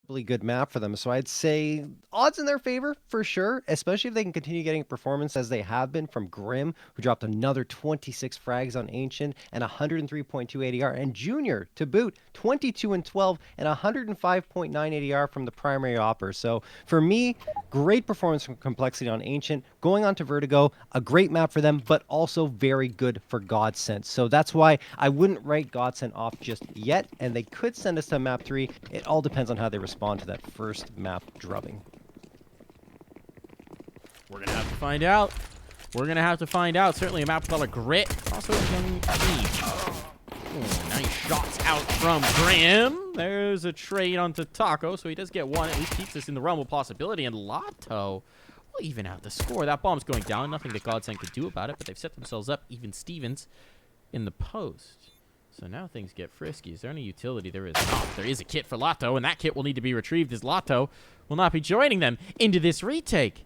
really good map for them. So I'd say odds in their favor for sure, especially if they can continue getting performance as they have been from Grim, who dropped another 26 frags on Ancient and 103.2 ADR, and Junior to boot 22 and 12 and 105.9 ADR from the primary opper. So for me, great performance from Complexity on Ancient. Going on to Vertigo, a great map for them, but also very good for GODSENT. So that's why I wouldn't write GODSENT off just yet, and they could send us to map 3. It all depends on how they respond to that first map drubbing. We're going to have to find out. We're going to have to find out. Certainly a map with a lot of grit. Also, nice shots out from Graham. There's a trade onto Taco, so he does get one. At least keeps us in the realm of possibility. And Latto will even out the score. That bomb's going down. Nothing that GODSENT could do about it, but they've set themselves up. Even Stevens in the post. So now things get frisky. Is there any utility? There is not. There is a kit for Latto, and that kit will need to be retrieved as Latto will not be joining them into this retake.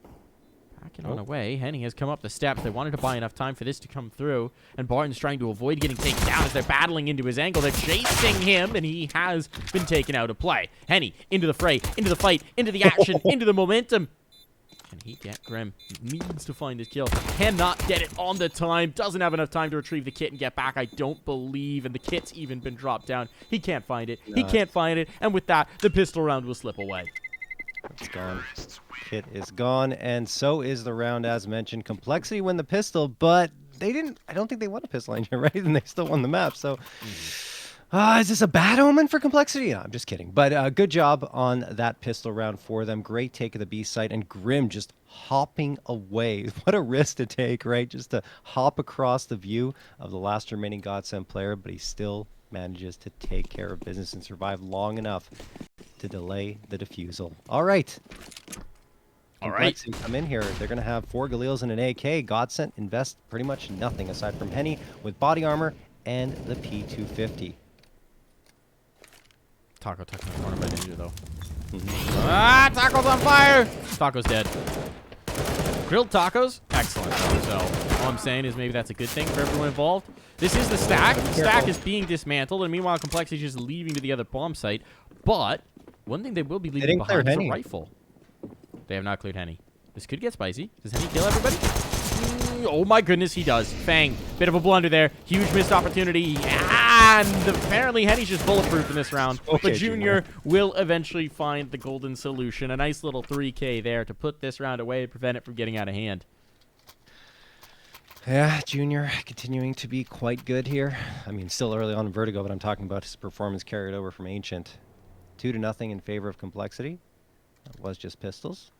Backing on away. Henny has come up the steps. They wanted to buy enough time for this to come through, and Barton's trying to avoid getting taken down as they're battling into his angle. They're chasing him, and he has been taken out of play. Henny into the fray, into the fight, into the action, into the momentum. Can he get Grim? He needs to find his kill. Cannot get it on the time. Doesn't have enough time to retrieve the kit and get back, I don't believe. And the kit's even been dropped down. He can't find it. He can't find it. And with that, the pistol round will slip away. It's gone. Kit is gone, and so is the round, as mentioned. Complexity win the pistol, but they didn't. I don't think they won a pistol engine, right? And they still won the map. So, is this a bad omen for Complexity? No, I'm just kidding. But good job on that pistol round for them. Great take of the B site, and Grim just hopping away. What a risk to take, right? Just to hop across the view of the last remaining GODSENT player, but he still manages to take care of business and survive long enough to delay the defusal. All right. Complexity come in here. They're going to have 4 Galils and an AK. GODSENT invest pretty much nothing aside from Henny with body armor and the P250. Taco tucked in the corner by Ninja, though. Taco's on fire! Taco's dead. Grilled tacos? Excellent. So, all I'm saying is maybe that's a good thing for everyone involved. This is the stack. The stack is being dismantled, and meanwhile, Complexity is just leaving to the other bomb site. But one thing they will be leaving behind is a rifle. They have not cleared Henny. This could get spicy. Does Henny kill everybody? Oh my goodness, he does. FaNg, bit of a blunder there. Huge missed opportunity. And apparently Henny's just bulletproof in this round. Okay, but Junior will eventually find the golden solution. A nice little 3K there to put this round away and prevent it from getting out of hand. Yeah, Junior continuing to be quite good here. I mean, still early on in Vertigo, but I'm talking about his performance carried over from Ancient. 2-0 in favor of Complexity. That was just pistols.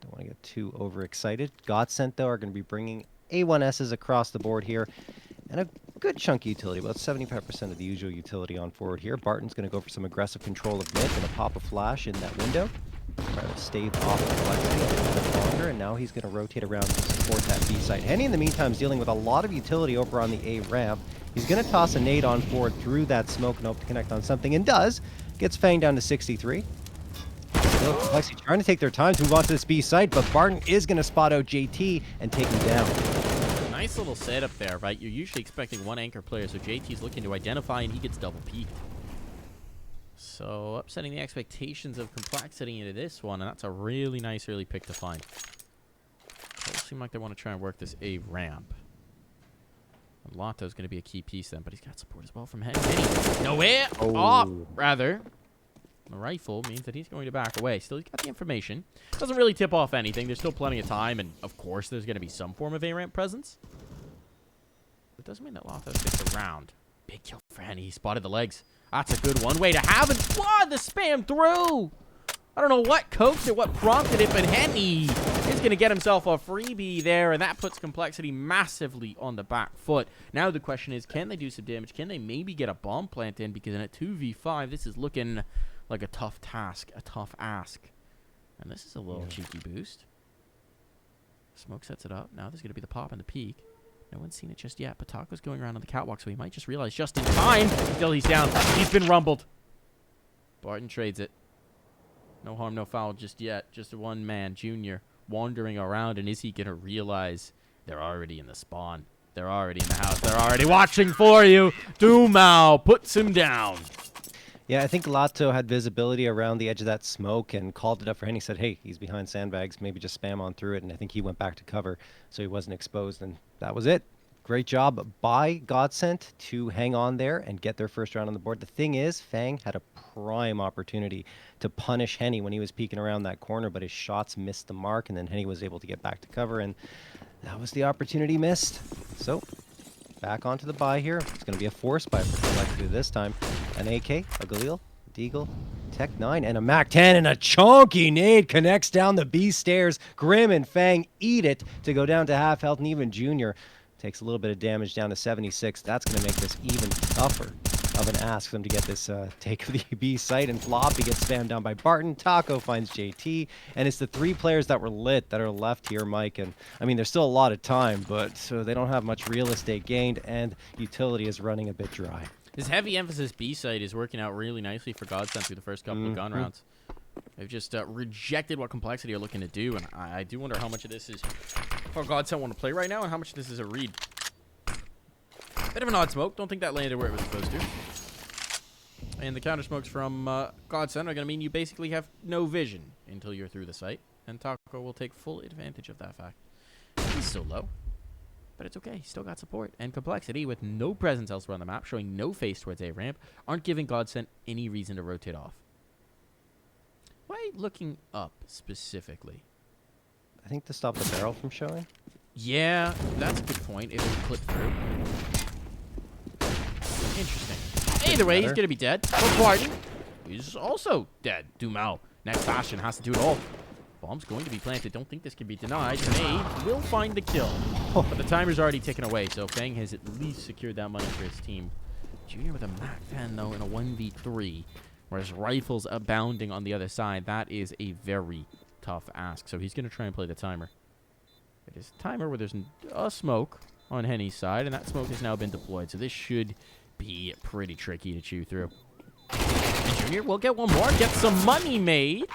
Don't want to get too overexcited. GODSENT, though, are going to be bringing A1Ss across the board here. And a good chunk of utility, about 75% of the usual utility on forward here. Barton's going to go for some aggressive control of mid. Going to pop a flash in that window. Try to stave off Complexity a little bit longer. And now he's going to rotate around to support that B site. Henny, in the meantime, is dealing with a lot of utility over on the A ramp. He's going to toss a nade on forward through that smoke and hope to connect on something. And does. Gets FaNg down to 63. Still Complexity trying to take their time to move on to this B site, but Barton is going to spot out JT and take him down. Nice little setup there, right? You're usually expecting one anchor player, so JT's looking to identify, and he gets double peeked. So upsetting the expectations of Complexity into this one, and that's a really nice early pick to find. It seem like they want to try and work this A ramp. And Latto's going to be a key piece then, but he's got support as well from Henny. Nowhere! Oh, rather. The rifle means that he's going to back away. Still, he's got the information. Doesn't really tip off anything. There's still plenty of time, and of course, there's going to be some form of A-ramp presence. It doesn't mean that Latto sticks around. Big kill for Henny. He spotted the legs. That's a good one. Way to have it. What? The spam through! I don't know what coaxed it, what prompted it, but Henny is going to get himself a freebie there, and that puts Complexity massively on the back foot. Now the question is, can they do some damage? Can they maybe get a bomb plant in? Because in a 2v5, this is looking like a tough task, a tough ask. And this is a little cheeky boost. Smoke sets it up. Now there's going to be the pop and the peek. No one's seen it just yet, but Taco's going around on the catwalk, so he might just realize just in time. Still, he's down. He's been rumbled. Barton trades it. No harm, no foul just yet. Just one man, Junior, wandering around, and is he going to realize they're already in the spawn? They're already in the house. They're already watching for you. Dumau puts him down. Yeah, I think Latto had visibility around the edge of that smoke and called it up for Henny. Said, hey, he's behind sandbags. Maybe just spam on through it. And I think he went back to cover, so he wasn't exposed. And that was it. Great job by GODSENT to hang on there and get their first round on the board. The thing is, FaNg had a prime opportunity to punish Henny when he was peeking around that corner, but his shots missed the mark, and then Henny was able to get back to cover, and that was the opportunity missed. So back onto the buy here. It's going to be a force buy for Complexity this time. An AK, a Galil, Deagle, Tech 9, and a Mac 10, and a chonky nade connects down the B stairs. Grim and FaNg eat it to go down to half health, and even Junior takes a little bit of damage down to 76. That's going to make this even tougher of an ask for them to get this take of the B site, and Floppy gets spammed down by Barton. Taco finds JT, and it's the 3 players that were lit that are left here, Mike. And I mean, there's still a lot of time, but so they don't have much real estate gained, and utility is running a bit dry. This heavy emphasis B site is working out really nicely for GODSENT through the first couple of gun rounds. They've just rejected what Complexity are looking to do, and I do wonder how much of this is how GODSENT want to play right now and how much of this is a read. Bit of an odd smoke. Don't think that landed where it was supposed to. And the counter smokes from GODSENT are going to mean you basically have no vision until you're through the site, and Taco will take full advantage of that fact. He's still low, but it's okay. He's still got support. And Complexity, with no presence elsewhere on the map, showing no face towards A ramp, aren't giving GODSENT any reason to rotate off. Why looking up specifically? I think to stop the barrel from showing. Yeah, that's a good point. It will clip through. Interesting. Either way, he's going to be dead. But Barton is also dead. Dumau, next Bastion, has to do it all. Bomb's going to be planted. Don't think this can be denied. May will find the kill. But the timer's already ticking away, so FaNg has at least secured that money for his team. Junior with a Mac 10, though, in a 1v3, whereas rifles abounding on the other side. That is a very tough ask. So he's going to try and play the timer. It is a timer where there's a smoke on Henny's side, and that smoke has now been deployed. So this should be pretty tricky to chew through. And Junior will get one more, get some money made.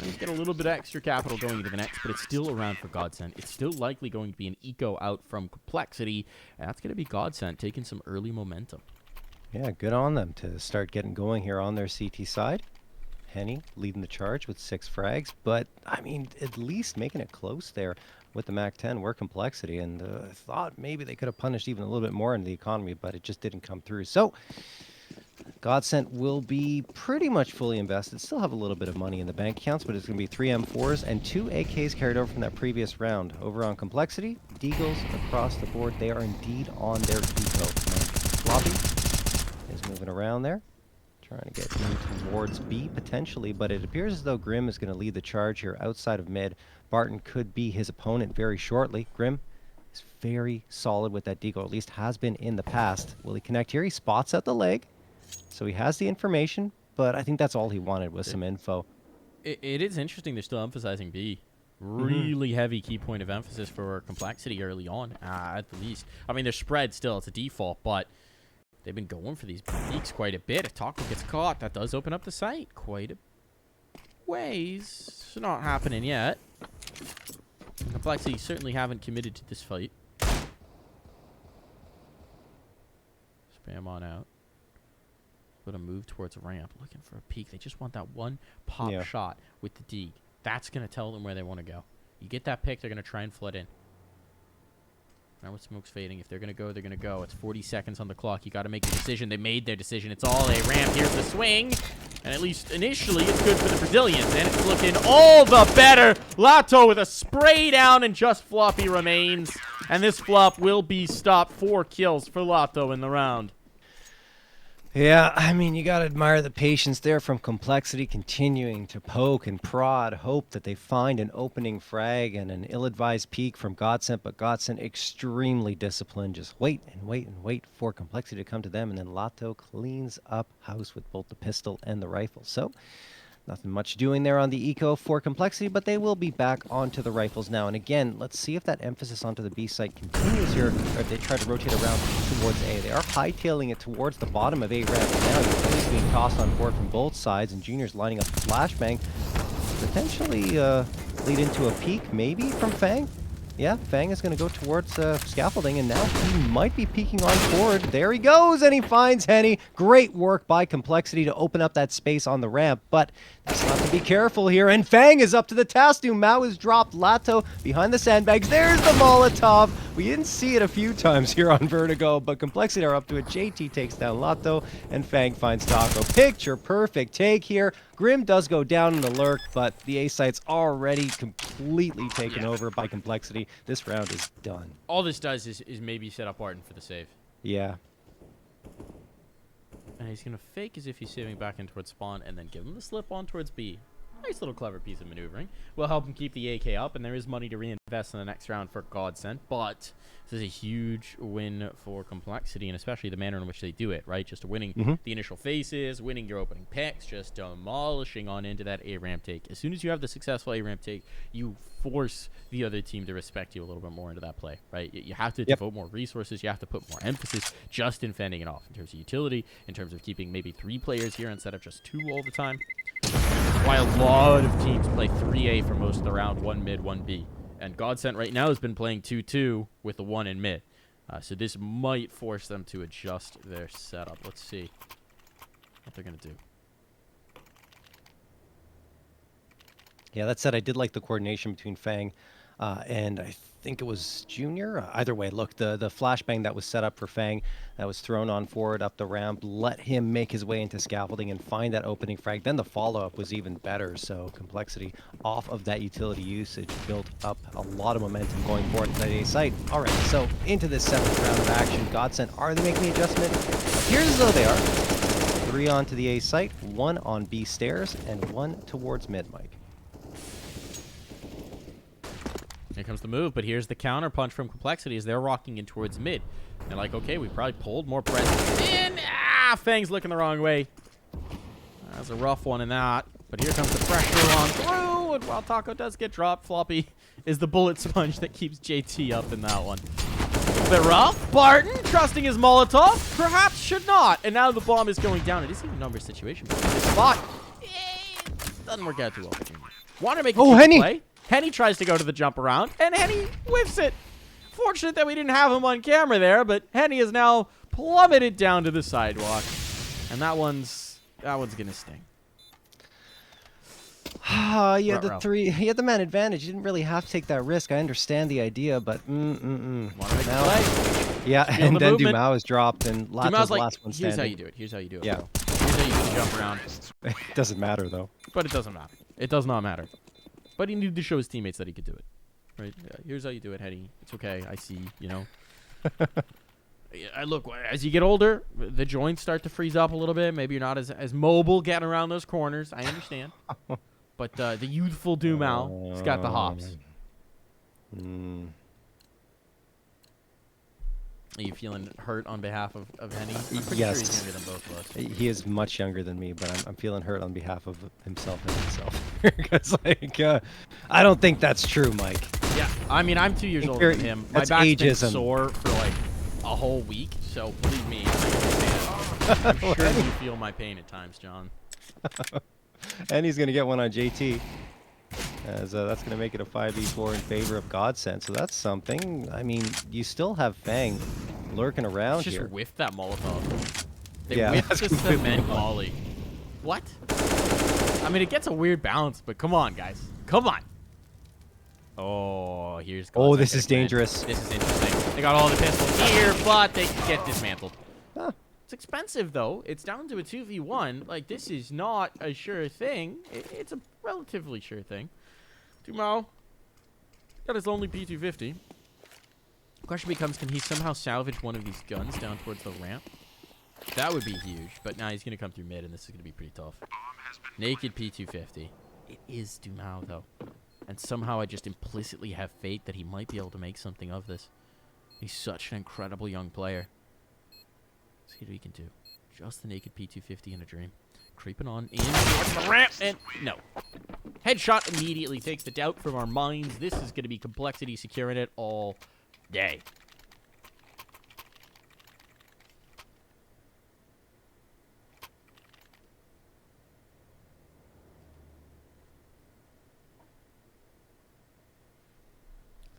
He's got a little bit of extra capital going into the next, but it's still around for GODSENT. It's still likely going to be an eco out from Complexity, and that's going to be GODSENT taking some early momentum. Yeah, good on them to start getting going here on their CT side. Henny leading the charge with 6 frags, but I mean, at least making it close there with the Mac 10 were Complexity, and I thought maybe they could have punished even a little bit more into the economy, but it just didn't come through. So GODSENT will be pretty much fully invested. Still have a little bit of money in the bank accounts, but it's going to be 3 M4s and 2 AKs carried over from that previous round. Over on Complexity, Deagles across the board. They are indeed on their eco. Floppy is moving around there, trying to get in towards B potentially, but it appears as though Grim is going to lead the charge here outside of mid. Barton could be his opponent very shortly. Grim is very solid with that deagle, at least has been in the past. Will he connect here? He spots out the leg, so he has the information, but I think that's all he wanted was some info. It is interesting they're still emphasizing B. Really heavy key point of emphasis for Complexity early on, at the least. I mean, they're spread still. It's a default, but they've been going for these peaks quite a bit. If Taco gets caught, that does open up the site quite a ways. It's not happening yet. Complexity certainly haven't committed to this fight. Spam on out. Going to move towards a ramp, looking for a peek. They just want that one pop shot with the Deeg. That's going to tell them where they want to go. You get that pick, they're going to try and flood in. Now with smoke's fading, if they're going to go, they're going to go. It's 40 seconds on the clock. You got to make a decision. They made their decision. It's all a ramp. Here's the swing. And at least initially, it's good for the Brazilians. And it's looking all the better. Latto with a spray down, and just Floppy remains. And this flop will be stopped. 4 kills for Latto in the round. Yeah, I mean, you got to admire the patience there from Complexity, continuing to poke and prod, hope that they find an opening frag and an ill-advised peek from GODSENT, but GODSENT extremely disciplined. Just wait and wait and wait for Complexity to come to them, and then Latto cleans up house with both the pistol and the rifle. So nothing much doing there on the eco for Complexity, but they will be back onto the rifles now. And again, let's see if that emphasis onto the B site continues here, or if they try to rotate around towards A. They are hightailing it towards the bottom of A ramp now. It's being tossed on board from both sides, and Junior's lining up a flashbang. Potentially lead into a peek, maybe, from FaNg. Yeah, FaNg is going to go towards scaffolding, and now he might be peeking on forward. There he goes, and he finds Henny. Great work by Complexity to open up that space on the ramp, but they still have to be careful here, and FaNg is up to the task. Dumau is dropped. Latto behind the sandbags. There's the Molotov. We didn't see it a few times here on Vertigo, but Complexity are up to it. JT takes down Latto, and FaNg finds Taco. Picture perfect take here. Grim does go down in the lurk, but the A site's already completely taken over by Complexity. This round is done. All this does is maybe set up Barton for the save. Yeah. And he's going to fake as if he's saving back in towards spawn and then give him the slip on towards B. Nice little clever piece of maneuvering. Will help him keep the AK up, and there is money to reinvest in the next round for GODSENT, but this is a huge win for Complexity, and especially the manner in which they do it, right? Just winning the initial phases, winning your opening picks, just demolishing on into that A-ramp take. As soon as you have the successful A-ramp take, you force the other team to respect you a little bit more into that play, right? You have to devote more resources. You have to put more emphasis just in fending it off in terms of utility, in terms of keeping maybe 3 players here instead of just 2 all the time. Why a lot of teams play 3A for most of the round, 1 mid, 1 B. And GODSENT right now has been playing 2-2 with the 1 in mid. So this might force them to adjust their setup. Let's see what they're going to do. Yeah, that said, I did like the coordination between FaNg and I think it was Junior. Either way, look, the flashbang that was set up for FaNg that was thrown on forward up the ramp, let him make his way into scaffolding and find that opening frag. Then the follow-up was even better, so Complexity off of that utility usage built up a lot of momentum going forward to that A site. All right, so into this 7th round of action, GODSENT, are they making the adjustment? Appears as though they are. 3 onto the A site, 1 on B stairs, and 1 towards mid, Mike. Here comes the move, but here's the counter punch from Complexity as they're rocking in towards mid. They're like, okay, we probably pulled more presence in. FaNg's looking the wrong way. That's a rough one in that. But here comes the pressure on through, and while Taco does get dropped, Floppy is the bullet sponge that keeps JT up in that one. A bit rough. Barton, trusting his Molotov, perhaps should not. And now the bomb is going down. It is even a number situation. But this spot, doesn't work out too well. Want to make a Henny play? Henny tries to go to the jump around, and Henny whiffs it. Fortunate that we didn't have him on camera there, but Henny is now plummeted down to the sidewalk. And that one's gonna sting. You had the man advantage. You didn't really have to take that risk. I understand the idea, but Want to make a play? yeah, and then Dumau is dropped, and Latto's the last one standing. Here's how you do it. Here's how you do it. Yeah. Bro. Here's how you do the jump around. It doesn't matter, though. But it doesn't matter. It does not matter. But he needed to show his teammates that he could do it. Right? Yeah, here's how you do it, Henny. It's okay. I see, you know. Look, as you get older, the joints start to freeze up a little bit. Maybe you're not as mobile getting around those corners. I understand. But the youthful Dumau has got the hops. Are you feeling hurt on behalf of Henny? I'm pretty yes. sure he's younger than both of us. He is much younger than me, but I'm feeling hurt on behalf of himself and himself. Because, I don't think that's true, Mike. Yeah, I mean, I'm 2 years older than him. My back's been sore for like a whole week, so believe me, I'm sure you feel my pain at times, John. And he's going to get one on JT. As that's going to make it a 5v4 in favor of GODSENT. So that's something. I mean, you still have FaNg lurking around just here. Just whiffed that Molotov. They yeah, whiffed the cement volley. What? I mean, it gets a weird balance, but come on, guys. Come on. Oh, here's GODSENT. Oh, this is dangerous. This is interesting. They got all the pistols here, but they get dismantled. Huh. It's expensive, though. It's down to a 2v1. Like, this is not a sure thing. It's a relatively sure thing. Dumau got his only P250. Question becomes, can he somehow salvage one of these guns down towards the ramp? That would be huge. But now he's going to come through mid, and this is going to be pretty tough. Naked P250. It is Dumau, though. And somehow I just implicitly have faith that he might be able to make something of this. He's such an incredible young player. Let's see what he can do. Just the naked P250 in a dream. Creeping on in towards the ramp, and no. Headshot immediately takes the doubt from our minds. This is going to be Complexity securing it all day.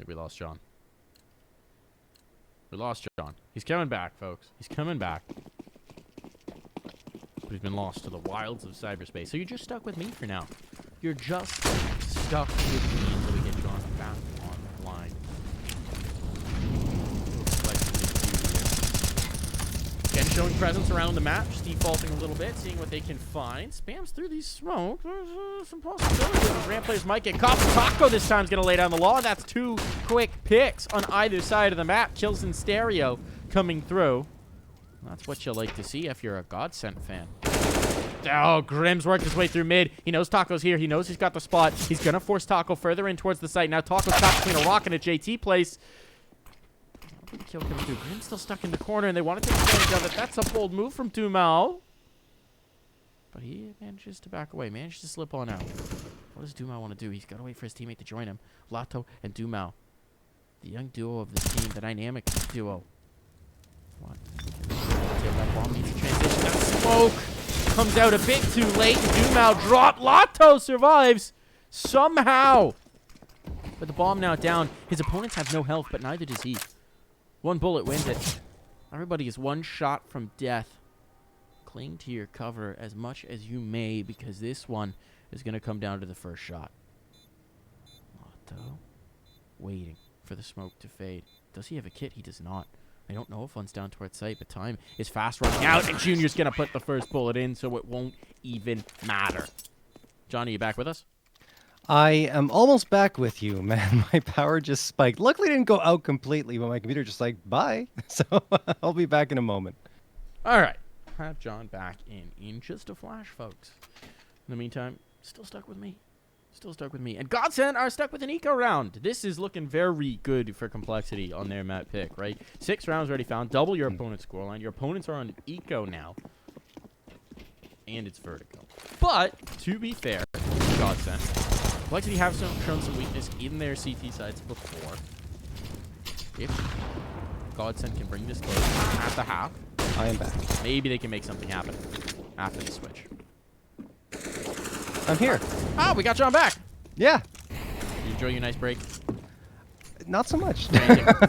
think we lost John. We lost John. He's coming back, folks. He's coming back. But he's been lost to the wilds of cyberspace. So you're just stuck with me for now. You're just stuck with me until we get John back online. Again, showing presence around the map, just defaulting a little bit, seeing what they can find. Spams through these smoke. There's some possibilities. Ramp players might get caught. Taco this time is going to lay down the law. That's 2 quick picks on either side of the map. Kills in stereo coming through. That's what you like to see if you're a GODSENT fan. Oh, Grimm's worked his way through mid. He knows Taco's here. He knows he's got the spot. He's going to force Taco further in towards the site. Now Taco's trapped between a rock and a JT place. Kill coming through. Grimm's still stuck in the corner, and they want to take advantage of it. That's a bold move from dumau. But he manages to back away. Manages to slip on out. What does dumau want to do? He's got to wait for his teammate to join him. Latto and dumau. The young duo of this team. The dynamic duo. What? That bomb needs a transition. That smoke comes out a bit too late. dumau dropped. Latto survives. Somehow. But the bomb now down. His opponents have no health, but neither does he. 1 bullet wins it. Everybody is 1 shot from death. Cling to your cover as much as you may, because this one is going to come down to the first shot. Latto waiting for the smoke to fade. Does he have a kit? He does not. I don't know if one's down towards sight, but time is fast running out, and Junior's going to put the first bullet in, so it won't even matter. Johnny, you back with us? I am almost back with you, man. My power just spiked. Luckily, it didn't go out completely, but my computer just like, bye. So I'll be back in a moment. All right. Have John back in just a flash, folks. In the meantime, still stuck with me. Still stuck with me. And GODSENT are stuck with an eco round. This is looking very good for complexity on their map pick, right? 6 rounds already found. Double your opponent's scoreline. Your opponents are on eco now. And it's Vertigo. But, to be fair, GODSENT, Complexity have shown some weakness in their CT sites before. If GODSENT can bring this close at the half, I am back. maybe they can make something happen after the switch. I'm here. Ah, we got John back. Yeah. You enjoy your nice break? Not so much.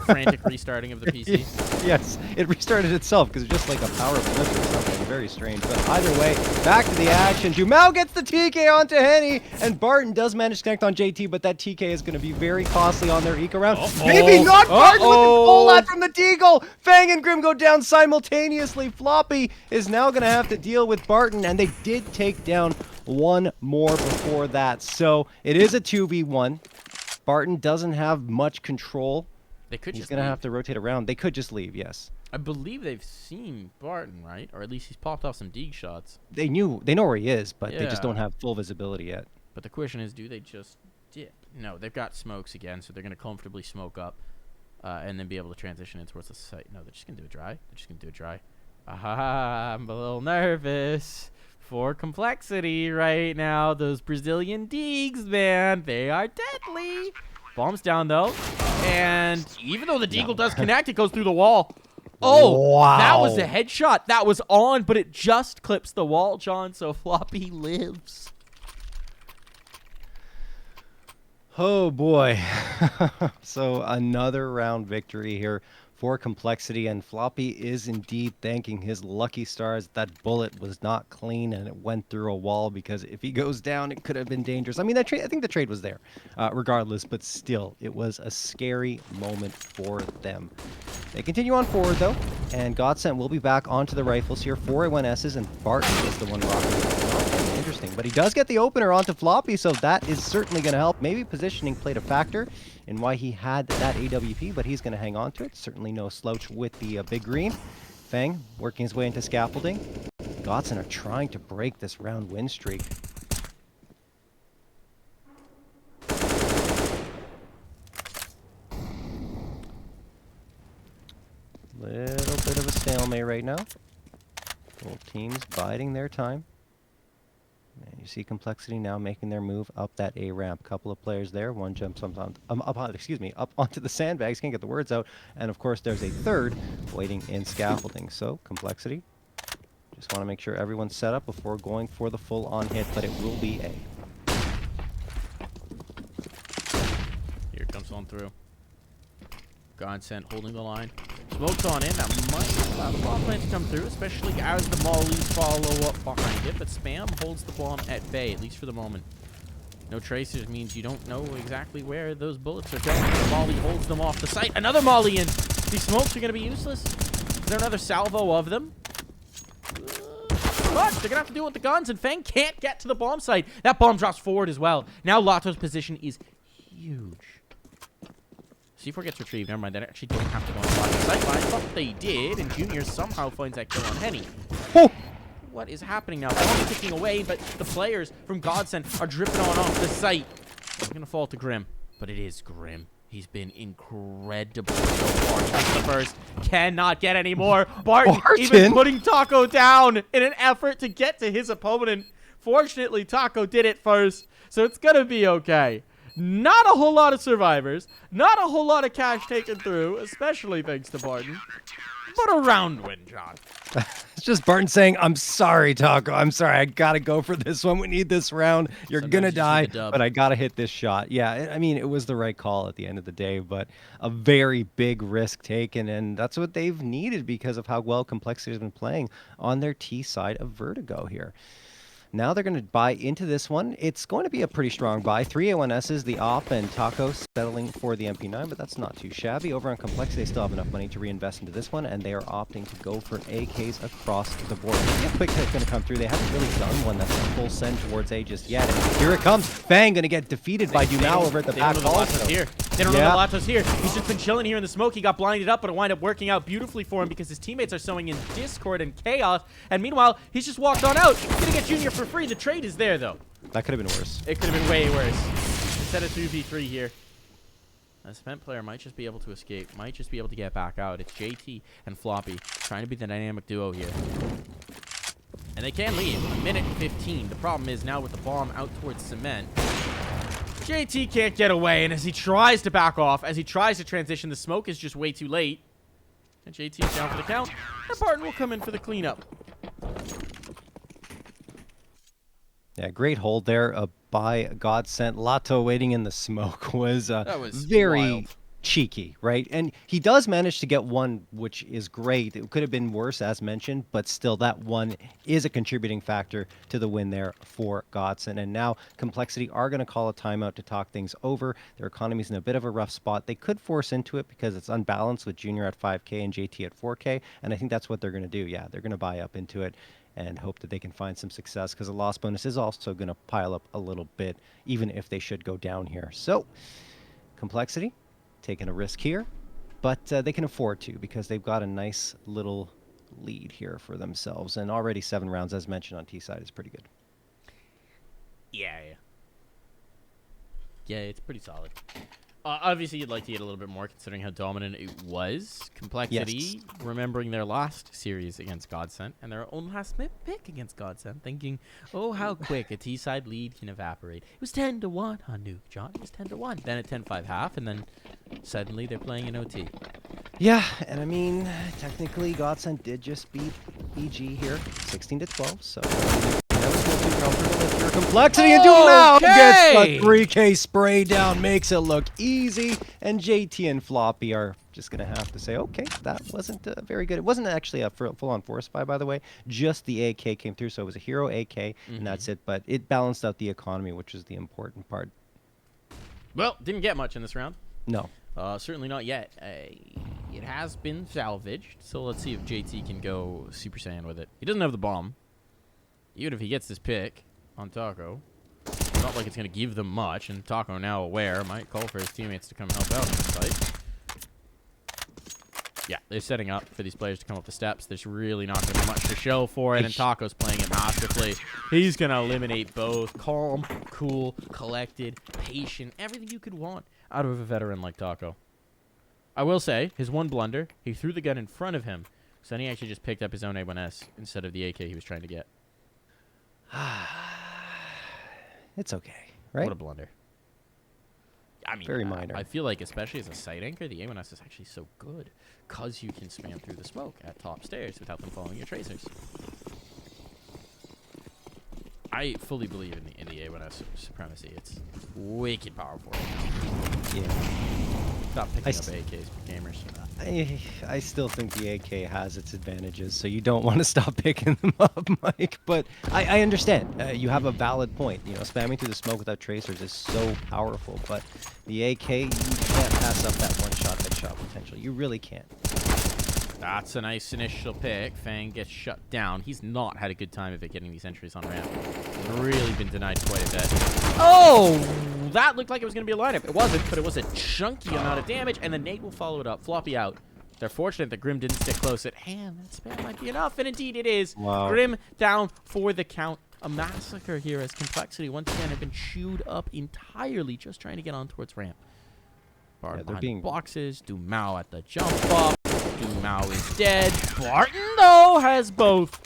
Frantic restarting of the PC. Yes, it restarted itself because it's just like a power blip or something. Very strange. But either way, back to the action. dumau gets the TK onto Henny, and Barton does manage to connect on JT, but that TK is going to be very costly on their eco round. Maybe not Barton with the full out from the Deagle. FaNg and Grim go down simultaneously. Floppy is now going to have to deal with Barton, and they did take down 1 more before that. So it is a 2v1. Barton doesn't have much control. They could He's just going to leave. have to rotate around. They could just leave, yes. I believe they've seen Barton, right? Or at least he's popped off some dig shots. They know where he is, but they just Yeah. don't have full visibility yet. But the question is, do they just dip? No, they've got smokes again, so they're going to comfortably smoke up and then be able to transition in towards the site. No, they're just going to do it dry. They're just going to do it dry. I'm a little nervous for complexity right now. Those Brazilian digs, man, they are deadly. Bombs down, though. And even though the deagle does connect, it goes through the wall. Oh, wow. That was a headshot. That was on, but it just clips the wall, John, so Floppy lives. Oh, boy. So another round victory here for complexity, and Floppy is indeed thanking his lucky stars that bullet was not clean and it went through a wall, because if he goes down, it could have been dangerous. I mean, I think the trade was there regardless, but still, it was a scary moment for them. They continue on forward, though, and GODSENT will be back onto the rifles here. 4A1Ss, and Barton is the one rocking it. Interesting, but he does get the opener onto Floppy, so that is certainly going to help. Maybe positioning played a factor in why he had that AWP, but he's going to hang on to it. Certainly no slouch with the big green. FaNg working his way into scaffolding. GODSENT are trying to break this round win streak. Little bit of a stalemate right now. Both teams biding their time. And you see complexity now making their move up that A ramp. Couple of players there. One jumps up onto the sandbags. Can't get the words out. And of course, there's a third waiting in scaffolding. So complexity. Just want to make sure everyone's set up before going for the full-on hit, but it will be A. Here comes on through. GODSENT holding the line. Smoke's on in. That might allow the bomb plant to come through, especially as the mollies follow up behind it. But Spam holds the bomb at bay, at least for the moment. No tracers means you don't know exactly where those bullets are going. The molly holds them off the site. Another molly in. These smokes are going to be useless. Is there another salvo of them? But they're going to have to deal with the guns, and FaNg can't get to the bomb site. That bomb drops forward as well. Now Latto's position is huge. C4 gets retrieved. Never mind, they actually don't have to go on the sight line, but they did, and Junior somehow finds that kill on Henny. Oh. What is happening now? Bomb ticking away, but the players from GODSENT are dripping on off the site. It's going to fall to Grim, but it is Grim. He's been incredible so far. He's the first. Cannot get any more. Barton even putting Taco down in an effort to get to his opponent. Fortunately, Taco did it first, so it's going to be okay. Not a whole lot of survivors. Not a whole lot of cash taken through, especially thanks to Barton. But a round win, John. It's just Barton saying, I'm sorry, Taco. I'm sorry. I got to go for this one. We need this round. You're going to die, but I got to hit this shot. Yeah, I mean, it was the right call at the end of the day, but a very big risk taken, and that's what they've needed because of how well Complexity has been playing on their T side of Vertigo here. Now they're going to buy into this one. It's going to be a pretty strong buy. 3 A1Ss, the AWP, and Taco settling for the MP9, but that's not too shabby. Over on Complexity, they still have enough money to reinvest into this one, and they are opting to go for AKs across the board. Maybe a quick hit going to come through. They haven't really done one that's a full send towards A just yet. And here it comes. FaNg going to get defeated by dumau over at the back. They don't know that Latto's here. He's just been chilling here in the smoke. He got blinded up, but it wound up working out beautifully for him because his teammates are sowing in discord and chaos. And meanwhile, he's just walked on out. He's going to get Junior for free. The trade is there, though. That could have been worse. It could have been way worse. Instead of 2v3 here. A spent player might just be able to escape. Might just be able to get back out. It's JT and Floppy trying to be the dynamic duo here. And they can leave. A minute 15. The problem is now with the bomb out towards cement. JT can't get away, and as he tries to back off, as he tries to transition, the smoke is just way too late. And JT is down for the count, and Barton will come in for the cleanup. Yeah, great hold there by GODSENT. Latto waiting in the smoke was, that was very wild. Cheeky, right? And he does manage to get one, which is great. It could have been worse, as mentioned, but still that one is a contributing factor to the win there for GODSENT. And now Complexity are going to call a timeout to talk things over. Their economy's in a bit of a rough spot. They could force into it because it's unbalanced with Junior at 5K and JT at 4K, and I think that's what they're going to do. Yeah, they're going to buy up into it and hope that they can find some success because the loss bonus is also going to pile up a little bit, even if they should go down here. So, Complexity taking a risk here, but they can afford to because they've got a nice little lead here for themselves. And already 7 rounds, as mentioned, on T side is pretty good. Yeah, it's pretty solid. Obviously, you'd like to get a little bit more considering how dominant it was. Complexity, Yes. remembering their last series against GODSENT and their own last pick against GODSENT, thinking, oh, how quick a T-side lead can evaporate. It was 10-1 on Nuke, John. It was 10-1. Then at 10-5 half, and then suddenly they're playing an OT. Yeah, and I mean, technically, GODSENT did just beat EG here, 16-12, so never feel too comfortable if you're Complexity and dumau gets a 3K spray down, makes it look easy, and JT and Floppy are just going to have to say, okay, that wasn't very good. It wasn't actually a full-on force buy, by the way. Just the AK came through, so it was a hero AK, and that's it, but it balanced out the economy, which is the important part. Well, didn't get much in this round. No. Certainly not yet. It has been salvaged, so let's see if JT can go Super Saiyan with it. He doesn't have the bomb. Even if he gets this pick on Taco, it's not like it's going to give them much, and Taco, now aware, might call for his teammates to come help out in this fight. Yeah, they're setting up for these players to come up the steps. There's really not going to be much to show for it, and Taco's playing it masterfully. He's going to eliminate both. Calm, cool, collected, patient, everything you could want out of a veteran like Taco. I will say, his one blunder, he threw the gun in front of him, so then he actually just picked up his own A1S instead of the AK he was trying to get. It's okay, right? What a blunder. I mean, very minor. I feel like, especially as a site anchor, the A1S is actually so good because you can spam through the smoke at top stairs without them following your tracers. I fully believe in the A1S supremacy. It's wicked powerful. Yeah. Stop I picking up s- AKs, gamers. I still think the AK has its advantages, so you don't want to stop picking them up, Mike. But I understand. You have a valid point. You know, spamming through the smoke without tracers is so powerful, but the AK, you can't pass up that one-shot headshot potential. You really can't. That's a nice initial pick. FaNg gets shut down. He's not had a good time of it getting these entries on ramp. Really been denied quite a bit. Oh! That looked like it was going to be a lineup. It wasn't, but it was a chunky amount of damage, and the nade will follow it up. Floppy out. They're fortunate that Grim didn't stick close at hand. That spam might be enough, and indeed it is. Wow. Grim down for the count. A massacre here as Complexity once again have been chewed up entirely just trying to get on towards ramp. Barton Yeah, they're behind being- the boxes. dumau at the jump up. dumau is dead. Barton, though, has both.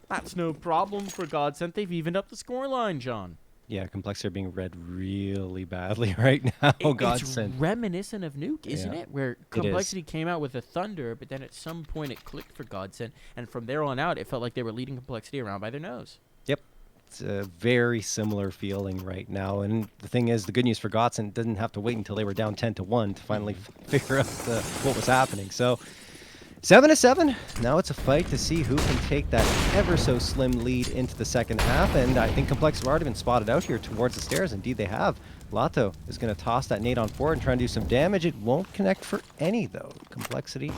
That's no problem for GODSENT. They've evened up the scoreline, John. Yeah, Complexity are being read really badly right now. It's Godsend. reminiscent of Nuke, isn't Yeah, it? Where it is. Complexity came out with a thunder, but then at some point it clicked for GODSENT, and from there on out, it felt like they were leading Complexity around by their nose. Yep. It's a very similar feeling right now. And the thing is, the good news for Godsend didn't have to wait until they were down 10-1 to finally figure out what was happening. So 7-7. Now it's a fight to see who can take that ever so slim lead into the second half. And I think Complex have already been spotted out here towards the stairs. Indeed, they have. Latto is going to toss that nade on forward and try and do some damage. It won't connect for any, though. Complexity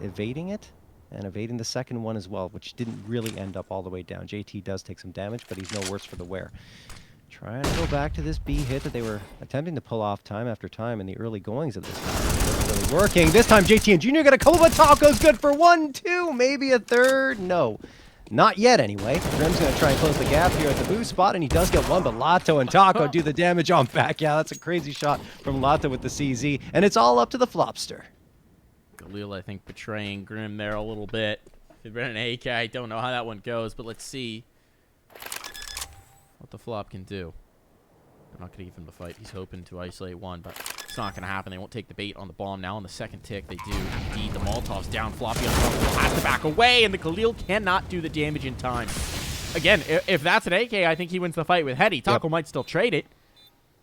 evading it and evading the second one as well, which didn't really end up all the way down. JT does take some damage, but he's no worse for the wear. Trying to go back to this B hit that they were attempting to pull off time after time in the early goings of this match. It wasn't really working. This time JT and Junior got a couple, but Taco's good for 1, 2, maybe a third. No, not yet anyway. Grim's going to try and close the gap here at the boost spot, and he does get one, but Latto and Taco do the damage on back. Yeah, that's a crazy shot from Latto with the CZ, and it's all up to the Flopster. Galil, I think, betraying Grim there a little bit. If it'd been an AK, I don't know how that one goes, but let's see what the flop can do. They're not going to give him the fight. He's hoping to isolate one, but it's not going to happen. They won't take the bait on the bomb now. On the second tick, they do. Indeed, the Molotov's down. Floppy on the front will have to back away, and the Galil cannot do the damage in time. Again, if that's an AK, I think he wins the fight with Hetty. Taco might still trade it,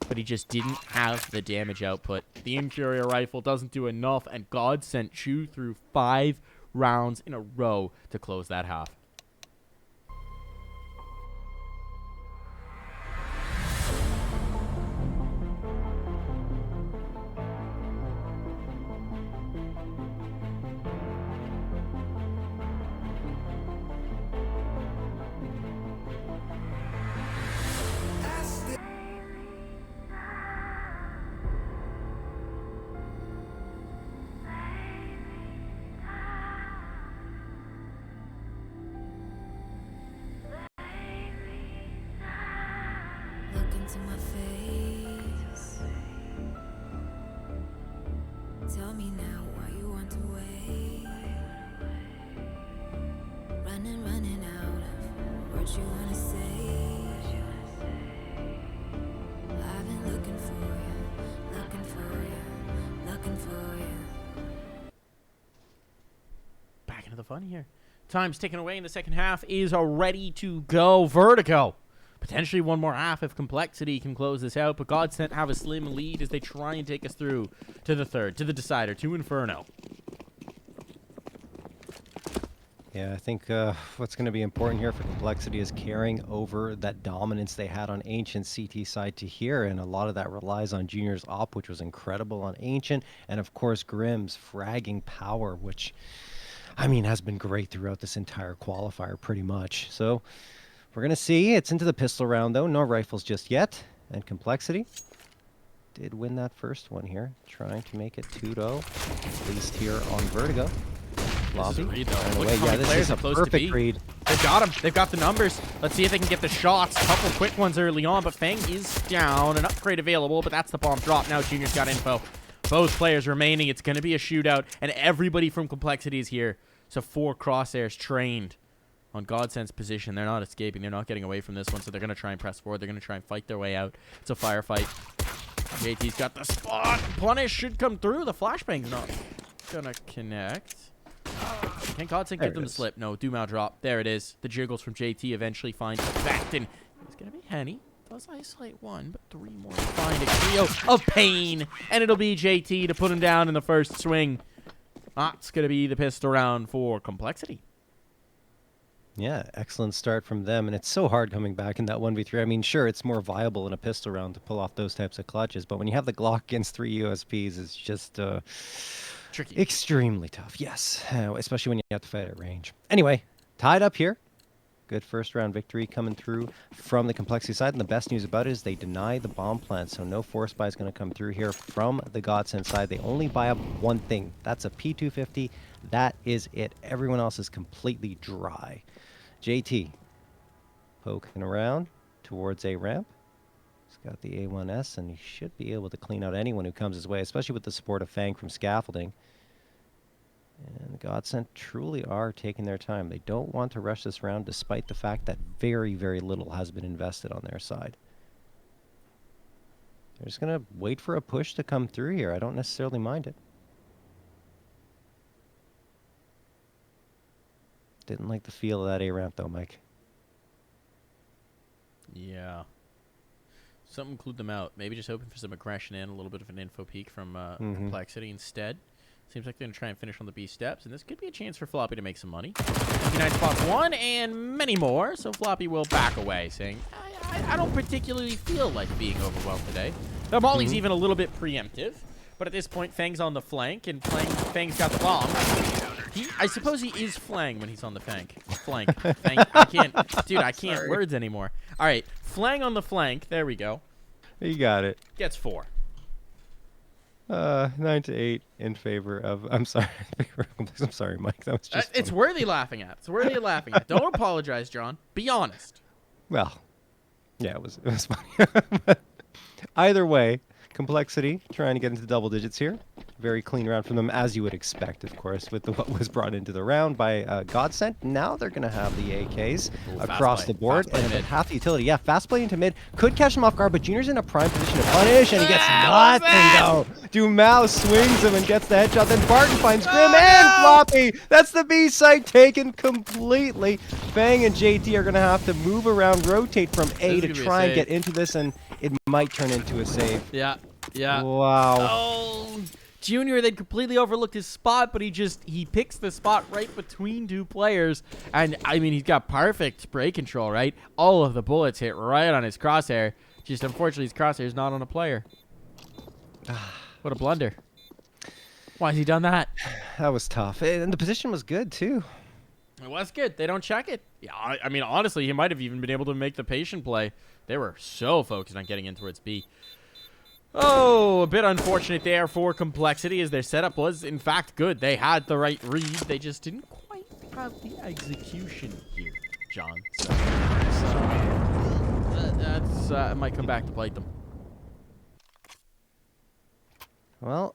but he just didn't have the damage output. The Inferior Rifle doesn't do enough, and GODSENT chew through 5 rounds in a row to close that half. Look into my face. Tell me now why you want to wait. Running out of words you wanna say. I've been looking for you, looking for you, looking for you. Back into the fun here. Time's ticking away in the second half is ready to go. Vertigo. Potentially one more half if Complexity can close this out, but GODSENT have a slim lead as they try and take us through to the third, to the decider, to Inferno. Yeah, I think what's going to be important here for Complexity is carrying over that dominance they had on Ancient CT side to here, and a lot of that relies on Junior's op, which was incredible on Ancient, and of course Grim's fragging power, which, I mean, has been great throughout this entire qualifier pretty much. So we're going to see. It's into the pistol round, though. No rifles just yet, and Complexity did win that first one here, trying to make it 2-0, at least here on Vertigo. This is a read, though. Trying to Look wait. how Yeah, many this players is a are close to perfect B. read. They've got him. They've got the numbers. Let's see if they can get the shots. A couple quick ones early on, but FaNg is down. An upgrade available, but that's the bomb drop. Now Junior's got info. Both players remaining. It's going to be a shootout, and everybody from Complexity is here. So 4 crosshairs trained on GODSENT's position. They're not escaping. They're not getting away from this one, so they're going to try and press forward. They're going to try and fight their way out. It's a firefight. JT's got the spot. Punish should come through. The flashbang's not going to connect. Can GODSENT give them the slip? No, dumau drop. There it is. The jiggles from JT eventually find effect, and it's going to be Henny. Does isolate one, but 3 more to find a trio of pain. And it'll be JT to put him down in the first swing. That's going to be the pistol round for Complexity. Yeah, excellent start from them. And it's so hard coming back in that 1v3. I mean, sure, it's more viable in a pistol round to pull off those types of clutches. But when you have the Glock against 3 USPs, it's just Tricky. extremely tough. Yes, especially when you have to fight at range. Anyway, tied up here. Good first round victory coming through from the Complexity side. And the best news about it is they deny the bomb plant. So no force buy is going to come through here from the GODSENT side. They only buy up one thing. That's a P250. That is it. Everyone else is completely dry. JT poking around towards a ramp. He's got the A1S and he should be able to clean out anyone who comes his way, especially with the support of FaNg from scaffolding. And GODSENT truly are taking their time. They don't want to rush this round despite the fact that very, very little has been invested on their side. They're just going to wait for a push to come through here. I don't necessarily mind it. Didn't like the feel of that A ramp though, Mike. Yeah. Something clued them out. Maybe just hoping for some aggression in, a little bit of an info peek from Complexity instead. Seems like they're going to try and finish on the B steps, and this could be a chance for Floppy to make some money. 59 spots 1 and many more, so Floppy will back away, saying, I don't particularly feel like being overwhelmed today. The Molly's even a little bit preemptive, but at this point, FaNg's on the flank, and FaNg's got the bomb. I suppose he is FaNg when he's on the flank. Flank. I can't, dude, I can't Sorry. words anymore. All right, FaNg on the flank. There we go. You got it. Gets 4. 9-8 in favor of. I'm sorry. I'm sorry, Mike. That was just. It's funny. worthy laughing at. It's worthy of laughing at. Don't apologize, John. Be honest. Well, yeah, it was funny. But either way, Complexity trying to get into double digits here. Very clean round from them, as you would expect, of course, with what was brought into the round by GODSENT. Now they're going to have the AKs across the board, and then half the utility. Yeah, fast play into mid. Could catch him off guard, but Junior's in a prime position to punish, and he gets nothing, though. Dumau swings him and gets the headshot. Then Barton finds Grim and Floppy. That's the B site taken completely. FaNg and JT are going to have to move around, rotate from A to try and get into this, and it might turn into a save. Yeah. Yeah. Wow. Oh, Junior, they'd completely overlooked his spot, but he picks the spot right between 2 players. And, I mean, he's got perfect spray control, right? All of the bullets hit right on his crosshair. Just, unfortunately, his crosshair's not on a player. What a blunder. Why has he done that? That was tough. And the position was good, too. It was good. They don't check it. Yeah, I mean, honestly, he might have even been able to make the patient play. They were so focused on getting in towards B. Oh, a bit unfortunate there for Complexity, as their setup was, in fact, good. They had the right read. They just didn't quite have the execution here, John. So, I might come back to bite them. Well,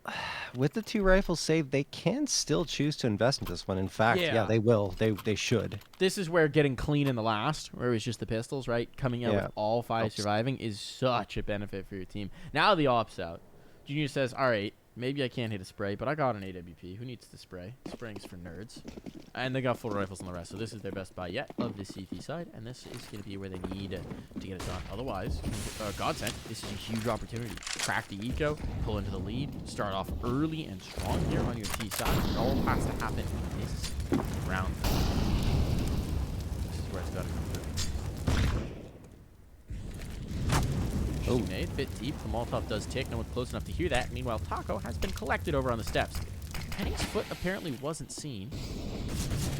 with the 2 rifles saved, they can still choose to invest in this one. In fact, yeah, they will. They should. This is where getting clean in the last, where it was just the pistols, right? Coming out with all 5 surviving is such a benefit for your team. Now the op's out. Junior says, all right, maybe I can't hit a spray, but I got an AWP. Who needs to spray? Spraying's for nerds. And they got full rifles on the rest, so this is their best buy yet of the CT side, and this is going to be where they need to get it done. Otherwise, GODSENT, this is a huge opportunity. Crack the eco, pull into the lead, start off early and strong here on your T side. It all has to happen in this round. This is where it's got to come through. Oh, made bit deep. The Molotov does tick. No one's close enough to hear that. Meanwhile, Taco has been collected over on the steps. Penny's foot apparently wasn't seen.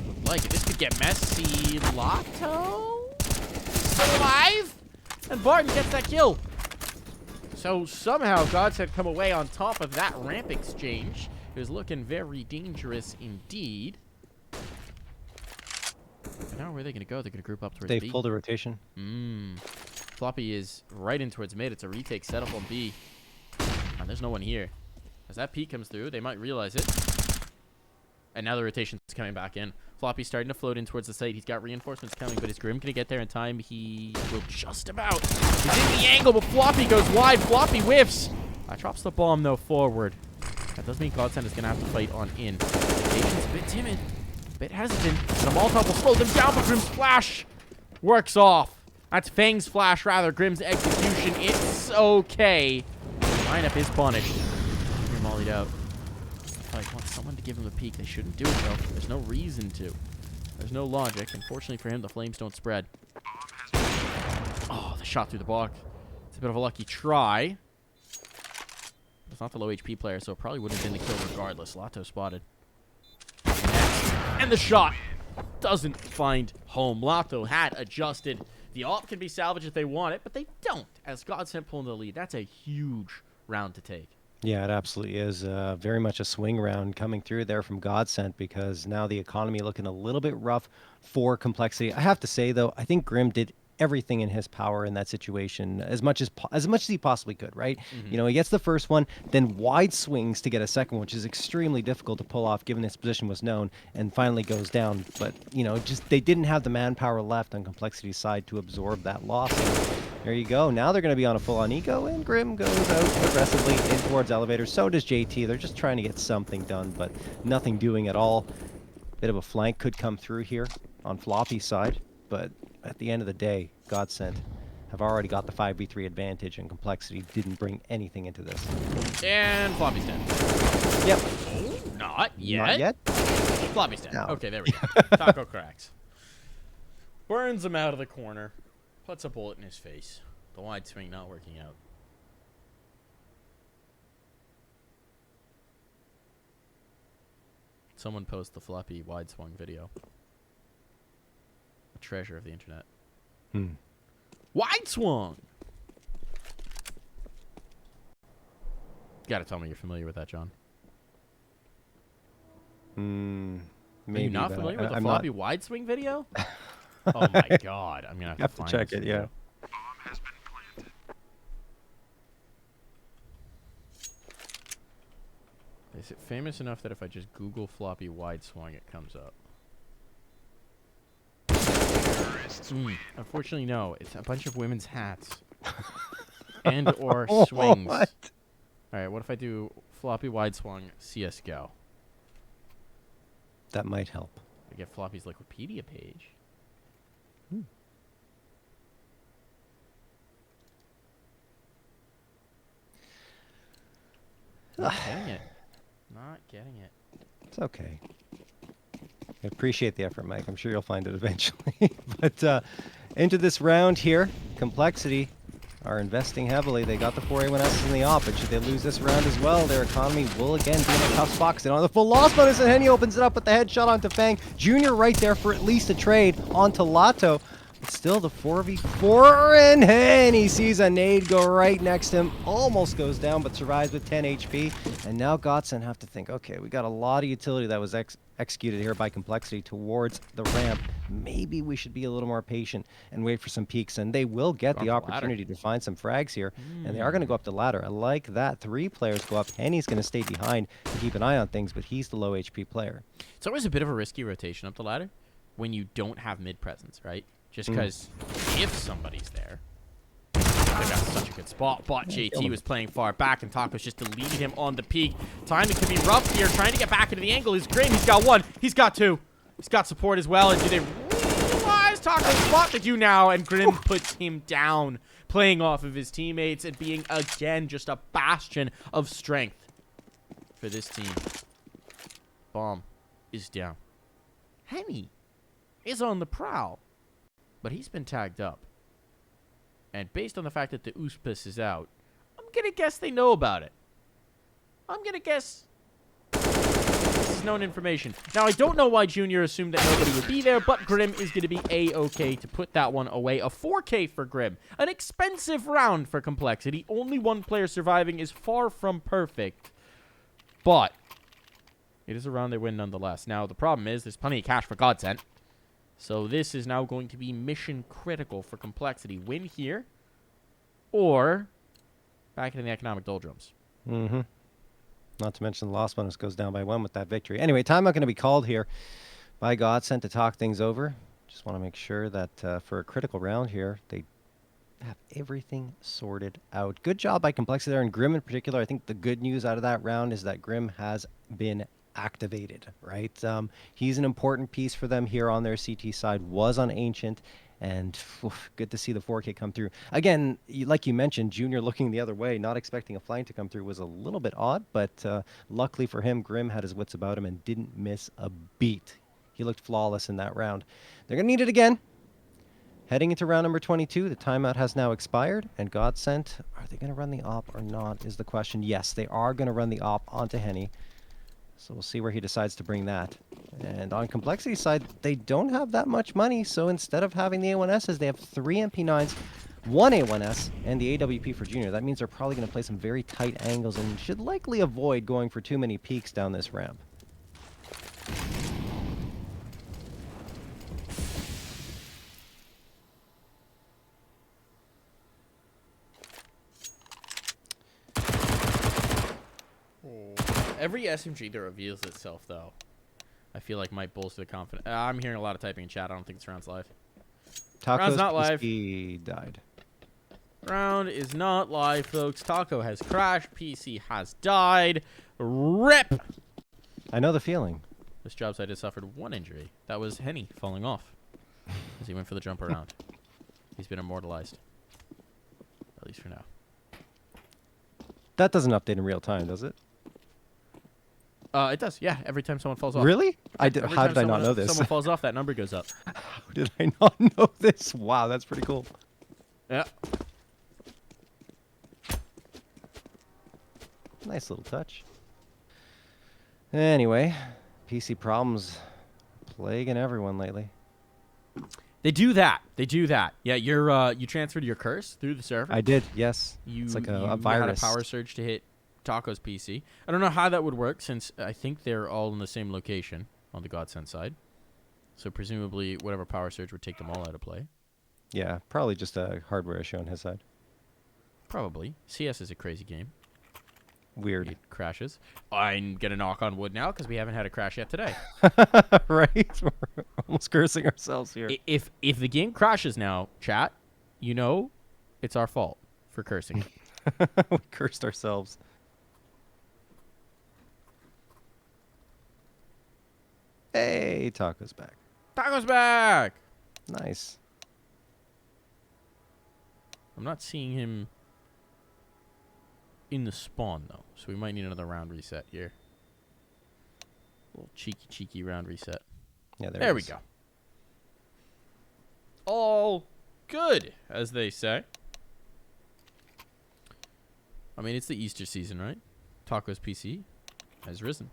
Looked like it. This could get messy. Latto still alive, and Barton gets that kill. So somehow GODSENT come away on top of that ramp exchange. It was looking very dangerous indeed. And now where are they going to go? They're going to group up towards B. They pulled a rotation. Floppy is right in towards mid. It's a retake setup on B. And there's no one here. As that peek comes through, they might realize it. And now the rotation's coming back in. Floppy's starting to float in towards the site. He's got reinforcements coming, but is Grim going to get there in time? He will just about. He's in the angle, but Floppy goes wide. Floppy whiffs. Drops the bomb, though, forward. That does mean GODSENT is going to have to fight on in. Rotation's a bit timid, a bit hesitant. The Molotov will slow them down, but Grim's flash works off. That's FaNg's flash, rather. Grim's execution. It's okay. Lineup is punished. You're mollied out. I want someone to give him a peek. They shouldn't do it, though. There's no reason to. There's no logic. Unfortunately for him, the flames don't spread. Oh, the shot through the block. It's a bit of a lucky try. But it's not the low HP player, so it probably wouldn't have been the kill regardless. Latto spotted. And the shot doesn't find home. Latto had adjusted. The AWP can be salvaged if they want it, but they don't. As GODSENT pulling the lead, that's a huge round to take. Yeah, it absolutely is. Very much a swing round coming through there from GODSENT, because now the economy looking a little bit rough for Complexity. I have to say, though, I think Grim did everything in his power in that situation as much as he possibly could, right? You know, he gets the first one, then wide swings to get a second, which is extremely difficult to pull off given his position was known, and finally goes down. But, you know, just they didn't have the manpower left on Complexity's side to absorb that loss. There you go. Now they're going to be on a full-on eco, and Grim goes out aggressively in towards elevators. So does JT. They're just trying to get something done, but nothing doing at all. Bit of a flank could come through here on Floppy's side, but at the end of the day, GODSENT have already got the 5v3 advantage, and Complexity didn't bring anything into this. And Floppy's dead. Yep. Not yet. Not yet? Floppy's dead. No. Okay, there we go. Taco cracks. Burns him out of the corner. Puts a bullet in his face. The wide swing not working out. Someone post the Floppy wide swung video. A treasure of the internet. Wide swung! You gotta tell me you're familiar with that, John. Maybe. Are you not but familiar with the I'm Floppy not. wide swing video? Oh my god. I'm gonna have to, Have to find check this it, video. yeah. Is it famous enough that if I just Google Floppy wide swung, it comes up? Unfortunately, no. It's a bunch of women's hats. And or swings. What? Alright, what if I do Floppy wide swung CSGO? That might help. I get Floppy's Wikipedia page. Not getting it. Not getting it. It's okay. I appreciate the effort, Mike. I'm sure you'll find it eventually. But into this round here, Complexity are investing heavily. They got the 4A1S in the op, but should they lose this round as well, their economy will again be in a tough spot. They don't have the full loss bonus, and Henny opens it up with the headshot onto FaNg. Junior right there for at least a trade onto Latto. But still the 4v4, and Henny sees a nade go right next to him. Almost goes down, but survives with 10 HP. And now GODSENT have to think, okay, we got a lot of utility that was executed here by Complexity towards the ramp. Maybe we should be a little more patient and wait for some peaks, and they will get the opportunity to find some frags here, and they are going to go up the ladder. I like that. 3 players go up. Henny's going to stay behind to keep an eye on things, but he's the low HP player. It's always a bit of a risky rotation up the ladder when you don't have mid presence, right? Just because if somebody's there, they've got such a good spot. But JT was playing far back, and Taco's just deleted him on the peak. Timing can be rough here. Trying to get back into the angle is Grim. He's got 1. He's got 2. He's got support as well. And do they realize Taco's spot? They do now, and Grim puts him down, playing off of his teammates and being, again, just a bastion of strength for this team. Bomb is down. Henny is on the prowl, but he's been tagged up. And based on the fact that the Uspis is out, I'm going to guess they know about it. I'm going to guess this is known information. Now, I don't know why Junior assumed that nobody would be there, but Grim is going to be A-okay to put that one away. A 4K for Grim. An expensive round for Complexity. Only 1 player surviving is far from perfect. But it is a round they win nonetheless. Now, the problem is there's plenty of cash for GODSENT. So this is now going to be mission critical for Complexity. Win here, or back into the economic doldrums. Not to mention the loss bonus goes down by 1 with that victory. Anyway, timeout going to be called here by GODSENT to talk things over. Just want to make sure that for a critical round here, they have everything sorted out. Good job by Complexity there, and Grim in particular. I think the good news out of that round is that Grim has been activated, right? He's an important piece for them here on their CT side, was on Ancient, And good to see the 4K come through. Again, like you mentioned, Junior looking the other way, not expecting a flank to come through was a little bit odd, but luckily for him, Grim had his wits about him and didn't miss a beat. He looked flawless in that round. They're going to need it again. Heading into round number 22, the timeout has now expired, and GODSENT, are they going to run the op or not is the question. Yes, they are going to run the op onto Henny. So we'll see where he decides to bring that. And on Complexity side, they don't have that much money, so instead of having the A1Ss, they have 3 MP9s, 1 A1S, and the AWP for Junior. That means they're probably going to play some very tight angles and should likely avoid going for too many peaks down this ramp. Every SMG that reveals itself, though, I feel like might bolster the confidence. I'm hearing a lot of typing in chat. I don't think this round's live. Round's not live. He died. Round is not live, folks. Taco has crashed. PC has died. RIP! I know the feeling. This job site has suffered 1 injury. That was Henny falling off as he went for the jump around. He's been immortalized. At least for now. That doesn't update in real time, does it? It does, yeah. Every time someone falls off. Really? How did I not know If this? someone falls off, that number goes up. How did I not know this? Wow, that's pretty cool. Yeah. Nice little touch. Anyway, PC problems plaguing everyone lately. They do that. They do that. Yeah, you transferred your curse through the server. I did, yes. It's like a you virus. had a power surge to hit Taco's PC. I don't know how that would work since I think they're all in the same location on the GODSENT side. So presumably whatever power surge would take them all out of play. Yeah, probably just a hardware issue on his side. Probably. CS is a crazy game. Weird. It crashes. I'm going to knock on wood now because we haven't had a crash yet today. Right? We're almost cursing ourselves here. If the game crashes now, chat, you know it's our fault for cursing. We cursed ourselves. Hey, Taco's back. Taco's back! Nice. I'm not seeing him in the spawn, though. So we might need another round reset here. A little cheeky round reset. Yeah, There we go. All good, as they say. I mean, it's the Easter season, right? Taco's PC has risen.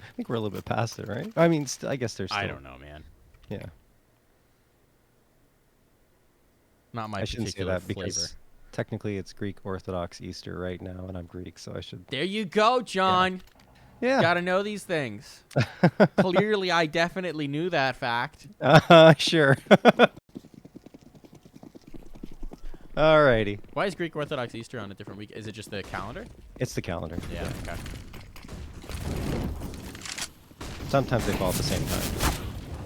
I think we're a little bit past it, right? I mean, I guess there's still... I don't know, man. Yeah. Not my I shouldn't say particular that flavor. because technically it's Greek Orthodox Easter right now, and I'm Greek, so I should... There you go, John. Yeah. Gotta know these things. Clearly, I definitely knew that fact. Sure. Alrighty. Why is Greek Orthodox Easter on a different week? Is it just the calendar? It's the calendar. Yeah, okay. Sometimes they fall at the same time.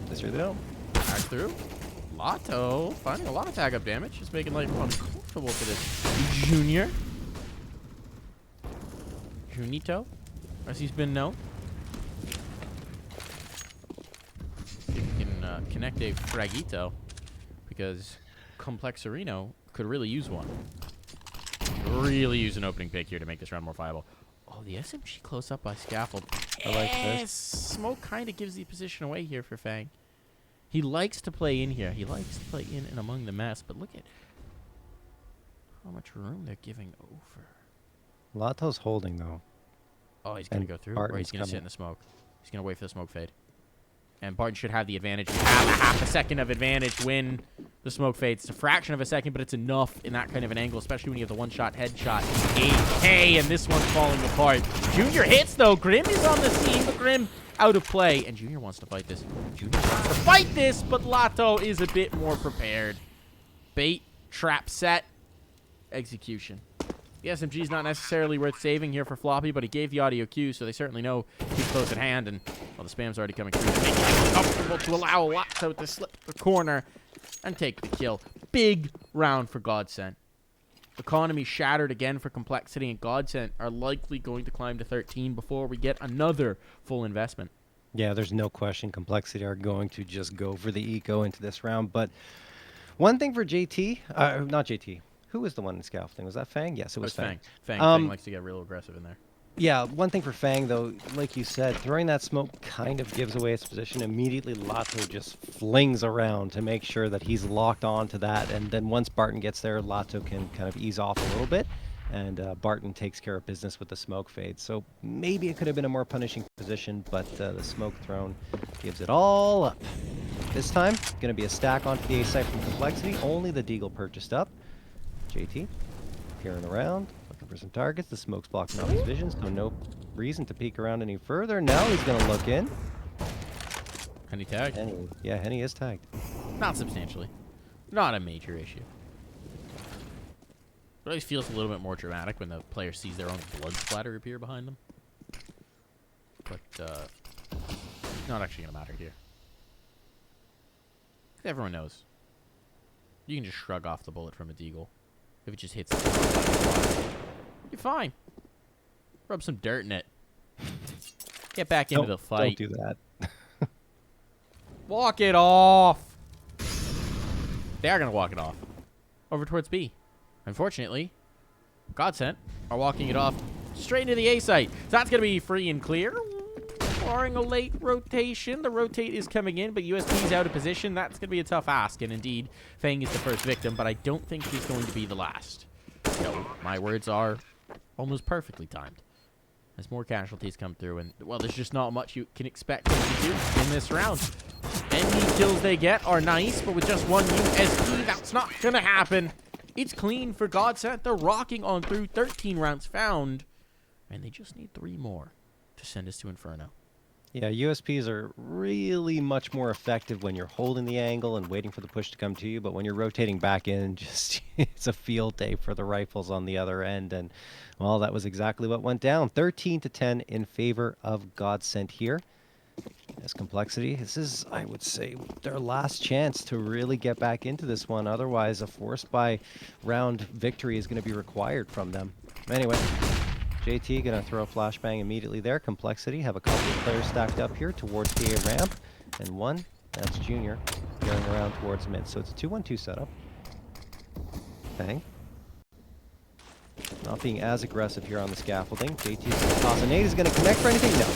This year they don't. Back through. Latto finding a lot of tag up damage. Just making life uncomfortable for this Junior. Junito, as he's been known. See if we can connect a Fragito, because Complexarino could really use one. Really use an opening pick here to make this round more viable. Oh, the SMG close up by Scaffold. I like this. Smoke kind of gives the position away here for FaNg. He likes to play in here. He likes to play in and among the mess. But look at how much room they're giving over. Latto's holding, though. Oh, he's going to go through? Or he's going to sit in the smoke? He's going to wait for the smoke fade. And Barton should have the advantage. Have a half a second of advantage when the smoke fades. It's a fraction of a second, but it's enough in that kind of an angle, especially when you have the one-shot headshot. 8K, and this one's falling apart. Junior hits, though. Grim is on the scene, but Grim out of play. And Junior wants to fight this. Junior wants to fight this, but Latto is a bit more prepared. Bait, trap set, execution. The SMG is not necessarily worth saving here for Floppy, but he gave the audio cue, so they certainly know he's close at hand. And well, the spam's already coming through. They make it comfortable to allow Latto to slip the corner and take the kill. Big round for GODSENT. Economy shattered again for Complexity, and GODSENT are likely going to climb to 13 before we get another full investment. Yeah, there's no question Complexity are going to just go for the eco into this round. But one thing for JT, not JT, who was the one in scaffolding? Was that FaNg? Yes, it Oh, was it's FaNg. FaNg likes to get real aggressive in there. Yeah, one thing for FaNg, though, like you said, throwing that smoke kind of gives away its position. Immediately, Latto just flings around to make sure that he's locked on to that. And then once Barton gets there, Latto can kind of ease off a little bit. And Barton takes care of business with the smoke fade. So maybe it could have been a more punishing position, but the smoke thrown gives it all up. This time, going to be a stack onto the A site from Complexity. Only the Deagle purchased up. JT, peering around, looking for some targets. The smoke's blocking off his vision, so no reason to peek around any further. Now he's going to look in. Henny tag? Henny, yeah, Henny is tagged. Not substantially. Not a major issue. It always feels a little bit more dramatic when the player sees their own blood splatter appear behind them. But, not actually going to matter here. Everyone knows. You can just shrug off the bullet from a Deagle. If it just hits you're fine. Rub some dirt in it. Get back into the fight. Don't do that. Walk it off. They are going to walk it off. Over towards B. Unfortunately, GODSENT are walking it off straight into the A site. So that's going to be free and clear. Barring a late rotation. The rotate is coming in, but USP's out of position. That's going to be a tough ask. And indeed, FaNg is the first victim, but I don't think he's going to be the last. No, my words are almost perfectly timed. As more casualties come through, and, well, there's just not much you can expect them to do in this round. Any kills they get are nice, but with just one USP, that's not going to happen. It's clean for GODSENT. They're rocking on through 13 rounds found, and they just need 3 more to send us to Inferno. Yeah, USPs are really much more effective when you're holding the angle and waiting for the push to come to you, but when you're rotating back in, just it's a field day for the rifles on the other end, and, well, that was exactly what went down. 13-10 in favor of GODSENT here. As Complexity, this is, I would say, their last chance to really get back into this one. Otherwise, a forced by round victory is going to be required from them. Anyway, JT going to throw a flashbang immediately there. Complexity have a couple of players stacked up here towards the A ramp. And one, that's Junior, going around towards mid. So it's a 2-1-2 setup. FaNg not being as aggressive here on the scaffolding. JT's going to toss a nade. Is going to connect for anything? No.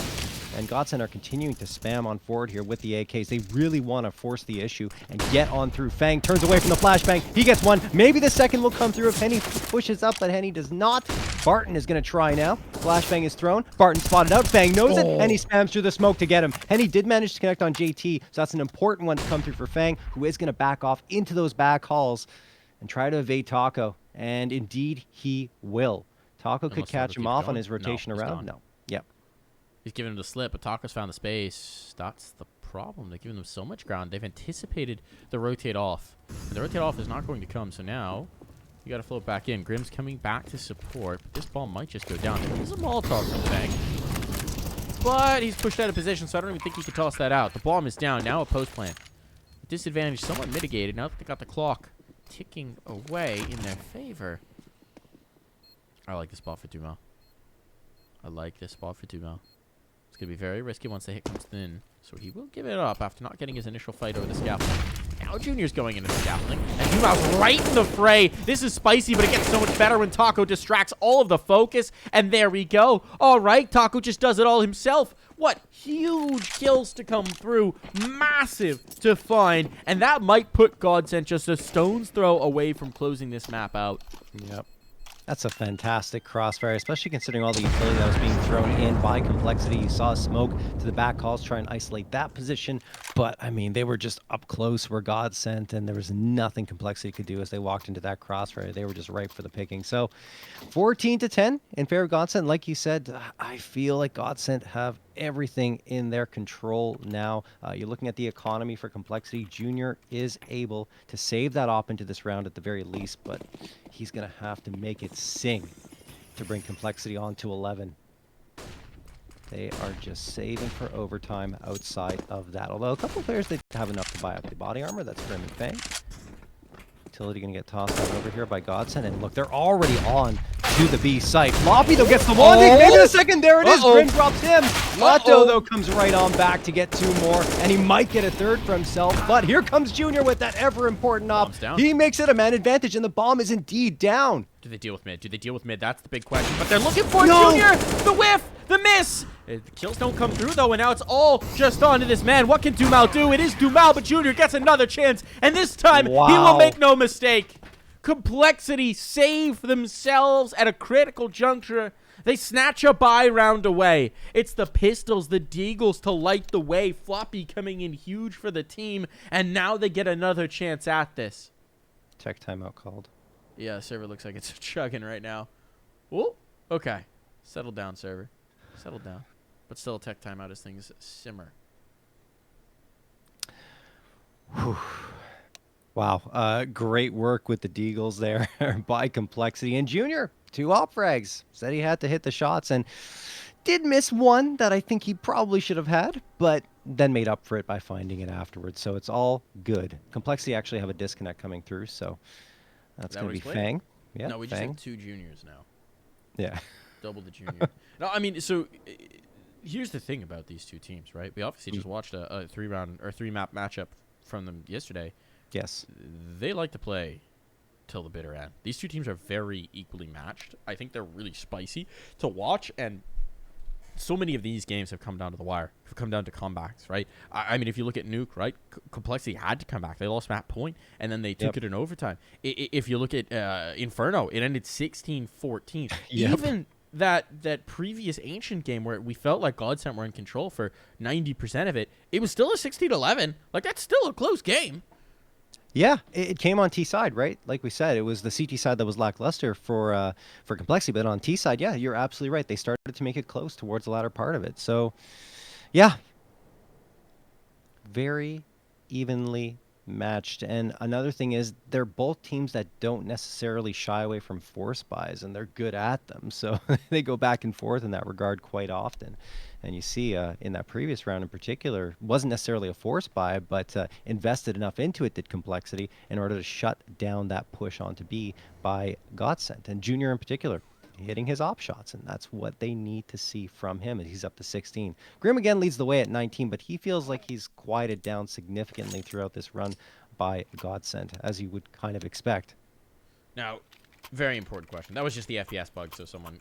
And GODSENT are continuing to spam on forward here with the AKs. They really want to force the issue and get on through. FaNg turns away from the flashbang. He gets one. Maybe the second will come through if Henny pushes up, but Henny does not. Barton is going to try now. Flashbang is thrown. Barton spotted out. FaNg knows it. Henny spams through the smoke to get him. Henny did manage to connect on JT, so that's an important one to come through for FaNg, who is going to back off into those back halls and try to evade Taco. And indeed, he will. Taco could catch him off on his rotation around. No. Yep. He's giving him the slip, but Taco's found the space. That's the problem. They're giving them so much ground. They've anticipated the rotate off. And the rotate off is not going to come, so now you got to float back in. Grim's coming back to support, but this ball might just go down. There's a Molotov from FaNg. But he's pushed out of position, so I don't even think he can toss that out. The bomb is down. Now a post plant. Disadvantage somewhat mitigated. Now that they got the clock ticking away in their favor. I like this spot for dumau. I like this spot for dumau. It's going to be very risky once the hit comes in. So he will give it up after not getting his initial fight over the scaffolding. Now Junior's going into the scaffolding. And dumau's right in the fray. This is spicy, but it gets so much better when Taco distracts all of the focus. And there we go. All right, Taco just does it all himself. What huge kills to come through. Massive to find. And that might put GODSENT just a stone's throw away from closing this map out. Yep. That's a fantastic crossfire, especially considering all the utility that was being thrown in by Complexity. You saw smoke to the back halls try and isolate that position, but, I mean, they were just up close where GODSENT, and there was nothing Complexity could do as they walked into that crossfire. They were just ripe for the picking. So, 14-10 in favor of GODSENT. Like you said, I feel like GODSENT have everything in their control now. You're looking at the economy for Complexity. Junior is able to save that op into this round at the very least, but he's going to have to make it sing to bring Complexity on to 11. They are just saving for overtime outside of that. Although a couple of players, they have enough to buy up the body armor. That's Grim and FaNg. Utility going to get tossed out over here by GODSENT. And look, they're already on to the B site. Floppy, though, gets the one. Maybe the second. There it is. Grim drops him. Latto, though, comes right on back to get 2 more, and he might get a 3rd for himself. But here comes Junior with that ever-important op. Bomb's down. He makes it a man advantage, and the bomb is indeed down. Do they deal with mid? Do they deal with mid? That's the big question. But they're looking for No. Junior. The whiff. The miss. The kills don't come through, though, and now it's all just onto this man. What can Dumau do? It is Dumau, but Junior gets another chance, and this time he will make no mistake. Complexity save themselves at a critical juncture. They snatch a buy round away. It's the Pistols, the Deagles to light the way. Floppy coming in huge for the team, and now they get another chance at this. Tech timeout called. Yeah, server looks like it's chugging right now. Oh, okay. Settle down, server. Settle down. But still a tech timeout as things simmer. Whew. Wow. Great work with the Deagles there by Complexity. And Junior, 2 op frags. Said he had to hit the shots and did miss one that I think he probably should have had, but then made up for it by finding it afterwards. So it's all good. Complexity actually have a disconnect coming through, so that's going to be FaNg. Yeah, No, we just FaNg. have 2 juniors now. Yeah. Double the junior. No, I mean, so here's the thing about these 2 teams, right? We obviously just watched a 3-round or 3-map matchup from them yesterday. Yes. They like to play till the bitter end. These 2 teams are very equally matched. I think they're really spicy to watch, and so many of these games have come down to the wire, have come down to comebacks, right? I mean, if you look at Nuke, right, Complexity had to come back. They lost map point, and then they took it in overtime. If you look at Inferno, it ended 16-14. Yep. Even that previous Ancient game where we felt like GODSENT were in control for 90% of it, it was still a 16-11. Like, that's still a close game. Yeah, it came on T side, right? Like we said, it was the CT side that was lackluster for Complexity, but on T side, yeah, you're absolutely right. They started to make it close towards the latter part of it. So, yeah, very evenly matched. And another thing is they're both teams that don't necessarily shy away from force buys, and they're good at them. So they go back and forth in that regard quite often. And you see in that previous round in particular, wasn't necessarily a force buy, but invested enough into it, did Complexity, in order to shut down that push onto B by GODSENT. And Junior in particular, hitting his op shots, and that's what they need to see from him, and he's up to 16. Grim again leads the way at 19, but he feels like he's quieted down significantly throughout this run by GODSENT, as you would kind of expect. Now, very important question. That was just the FPS bug, so someone,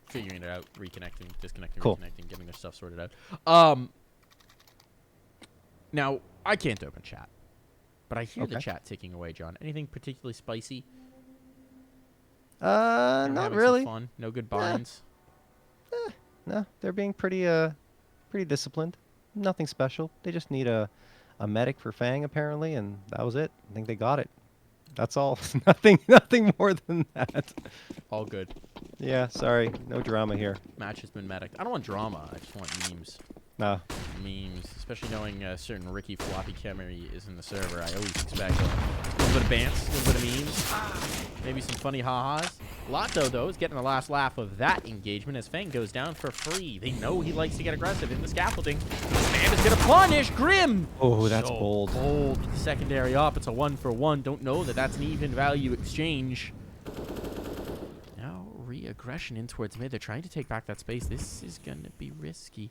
figuring it out, reconnecting, disconnecting, Cool. reconnecting, getting their stuff sorted out. Now, I can't open chat, but I hear the Okay. chat ticking away, John. Anything particularly spicy? Not Having some really. fun? No good binds? No, they're being pretty disciplined. Nothing special. They just need a medic for FaNg apparently, and that was it. I think they got it. That's all. nothing more than that. All good. Yeah, sorry, no drama here. Match has been medic. I don't want drama. I just want memes. No. Memes, especially knowing certain Ricky Floppy Camry is in the server. I always expect a little bit of bants, a little bit of memes, maybe some funny ha-has. Latto, though, is getting the last laugh of that engagement as FaNg goes down for free. They know he likes to get aggressive in the scaffolding. This man is going to punish Grim. Oh, that's So bold. Bold with the secondary op. It's a 1-for-1. Don't know that that's an even value exchange. Now, re-aggression in towards mid. They're trying to take back that space. This is going to be risky.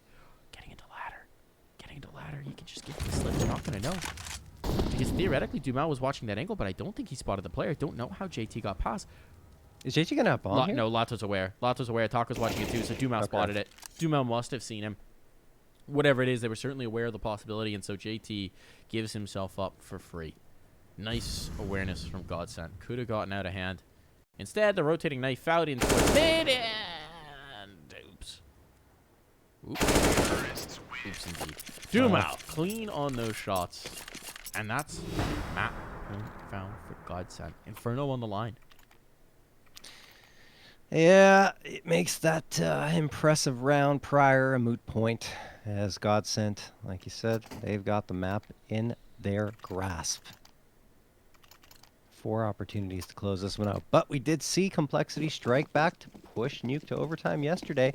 Getting into ladder. You can just give the slip. They're not going to know. Because theoretically, Dumau was watching that angle, but I don't think he spotted the player. I don't know how JT got past. Is JT gonna have bomb here? No, Latto's aware. Taco's watching it too, so Dumau spotted it. Dumau must have seen him. Whatever it is, they were certainly aware of the possibility, and so JT gives himself up for free. Nice awareness from GODSENT. Could have gotten out of hand. Instead, the rotating knife out into mid and oops. Oops indeed. Dumau clean on those shots. And that's map point found for GODSENT. Inferno on the line. Yeah, it makes that impressive round prior a moot point, as GODSENT, like you said, they've got the map in their grasp. 4 opportunities to close this one out, but we did see Complexity strike back to push Nuke to overtime yesterday.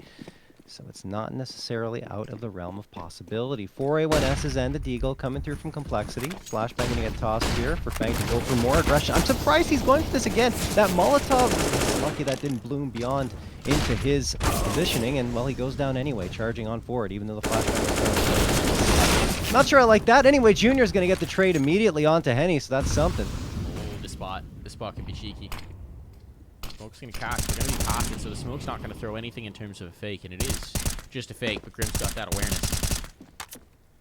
So it's not necessarily out of the realm of possibility. 4A1S's and the Deagle coming through from Complexity. Flashbang going to get tossed here for FaNg to go for more aggression. I'm surprised he's going for this again. That Molotov, lucky that didn't bloom beyond into his positioning, and well, he goes down anyway, charging on forward, even though the flashbang was down. Not sure I like that. Anyway, Junior's going to get the trade immediately onto Henny, so that's something. Oh, this spot can be cheeky. Smoke's gonna catch. They're gonna be pocket, so the smoke's not gonna throw anything in terms of a fake, and it is just a fake, but Grim's got that awareness.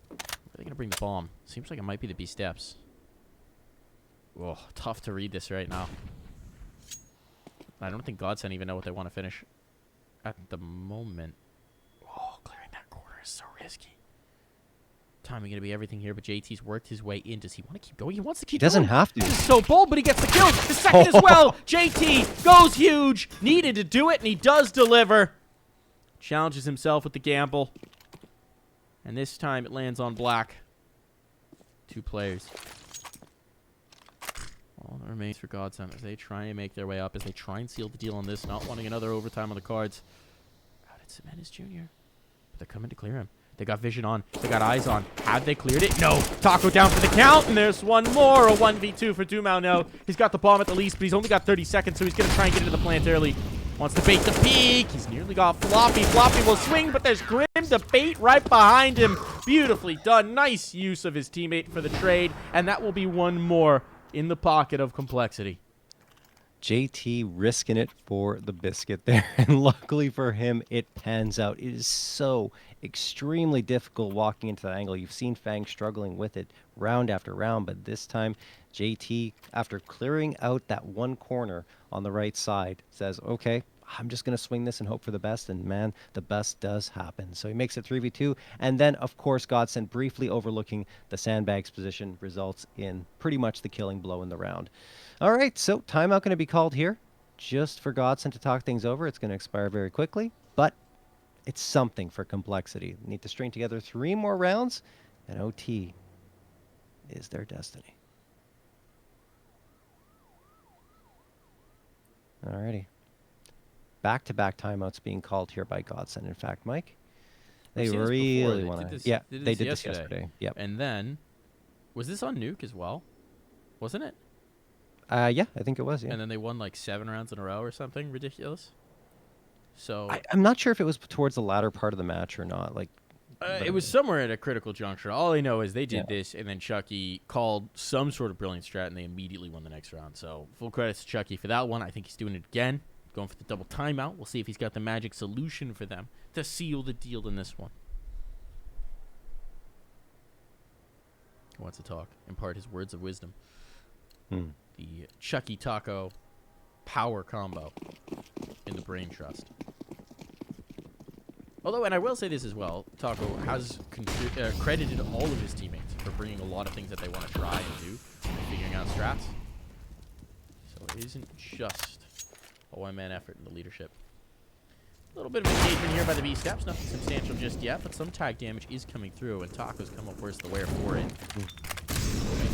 Where are they gonna bring the bomb? Seems like it might be the B steps. Whoa, tough to read this right now. I don't think GODSENT even know what they want to finish at the moment. Oh, clearing that corner is so risky. Timing gonna be everything here, but JT's worked his way in. Does he want to keep going? He wants to keep going. He doesn't have to. This is so bold, but he gets the kill. The second as well. JT goes huge. Needed to do it, and he does deliver. Challenges himself with the gamble. And this time it lands on black. 2 players. All that remains for GODSENT as they try and make their way up, as they try and seal the deal on this, not wanting another overtime on the cards. Out at Cementis Jr. But they're coming to clear him. They got vision on. They got eyes on. Have they cleared it? No. Taco down for the count, and there's one more. A 1v2 for dumau now. He's got the bomb at the least, but he's only got 30 seconds, so he's going to try and get into the plant early. Wants to bait the peak. He's nearly got Floppy. Floppy will swing, but there's Grim to bait right behind him. Beautifully done. Nice use of his teammate for the trade, and that will be one more in the pocket of Complexity. JT risking it for the biscuit there, and luckily for him, it pans out. It is so extremely difficult walking into that angle. You've seen FaNg struggling with it round after round, but this time, JT, after clearing out that one corner on the right side, says, okay, I'm just going to swing this and hope for the best, and man, the best does happen. So he makes it 3v2, and then, of course, GODSENT briefly overlooking the sandbags position results in pretty much the killing blow in the round. All right, so timeout going to be called here just for GODSENT to talk things over. It's going to expire very quickly, but it's something for Complexity. Need to string together 3 more rounds, and OT is their destiny. Alrighty. Back-to-back timeouts being called here by GODSENT. In fact, Mike, they really want to. Yeah, they did this yesterday. Yep. And then, was this on Nuke as well? Wasn't it? Yeah, I think it was. Yeah. And then they won like 7 rounds in a row or something ridiculous. So I'm not sure if it was towards the latter part of the match or not. Like, it was somewhere at a critical juncture. All I know is they did this, and then Chucky called some sort of brilliant strat, and they immediately won the next round. So full credits to Chucky for that one. I think he's doing it again. Going for the double timeout. We'll see if he's got the magic solution for them to seal the deal in this one. He wants to talk, impart his words of wisdom. The Chucky Taco power combo in the brain trust. Although, and I will say this as well, Taco has credited all of his teammates for bringing a lot of things that they want to try and do, and figuring out strats. So it isn't just a one-man effort in the leadership. A little bit of engagement here by the B steps, nothing substantial just yet, but some tag damage is coming through, and Taco's come up worse the wear for it.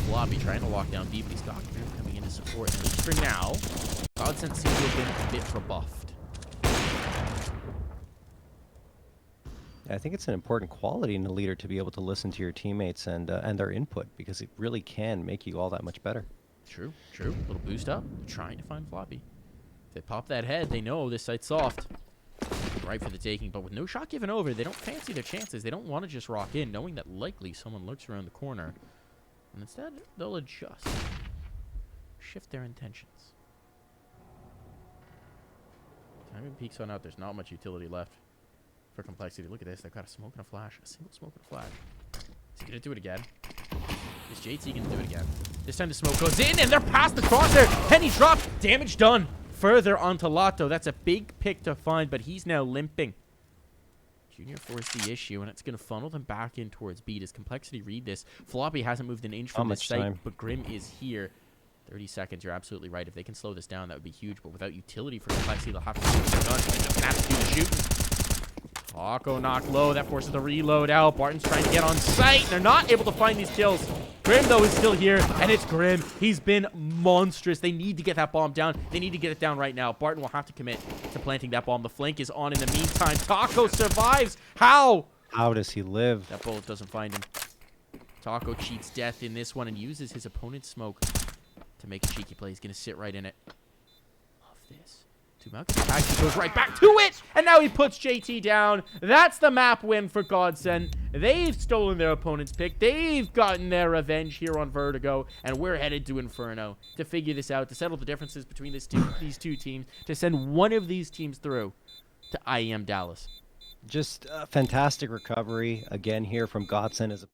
Floppy trying to lock down B, but he's got Grim coming in to support, and at least for now, GODSENT seems to have been a bit rebuffed. I think it's an important quality in a leader to be able to listen to your teammates and their input, because it really can make you all that much better. True, true. A little boost up, trying to find Floppy. If they pop that head, they know this site's soft. Right for the taking, but with no shot given over, they don't fancy their chances. They don't want to just rock in, knowing that likely someone lurks around the corner. And instead, they'll adjust. Shift their intentions. Timing peeks on out. There's not much utility left for Complexity. Look at this. They've got a smoke and a flash. A single smoke and a flash. Is he going to do it again? Is JT going to do it again? This time the smoke goes in, and they're past the crosshair. Penny dropped. Damage done. Further onto Latto. That's a big pick to find, but he's now limping. Junior forced the issue, and it's going to funnel them back in towards B. Does Complexity read this? Floppy hasn't moved an inch from this site, but Grim is here. 30 seconds, you're absolutely right. If they can slow this down, that would be huge, but without utility for Complexity, they'll have to shoot the gun. They're going to have to do the shooting. Taco knocked low. That forces the reload out. Barton's trying to get on site. They're not able to find these kills. Grim, though, is still here, and it's Grim. He's been monstrous. They need to get that bomb down. They need to get it down right now. Barton will have to commit to planting that bomb. The flank is on in the meantime. Taco survives. How? How does he live? That bullet doesn't find him. Taco cheats death in this one and uses his opponent's smoke to make a cheeky play. He's going to sit right in it. Love this. Actually goes right back to it, and now he puts JT down. That's the map win for GODSENT. They've stolen their opponent's pick. They've gotten their revenge here on Vertigo, and we're headed to Inferno to figure this out, to settle the differences between these two teams, to send one of these teams through to IEM Dallas. Just a fantastic recovery again here from GODSENT as a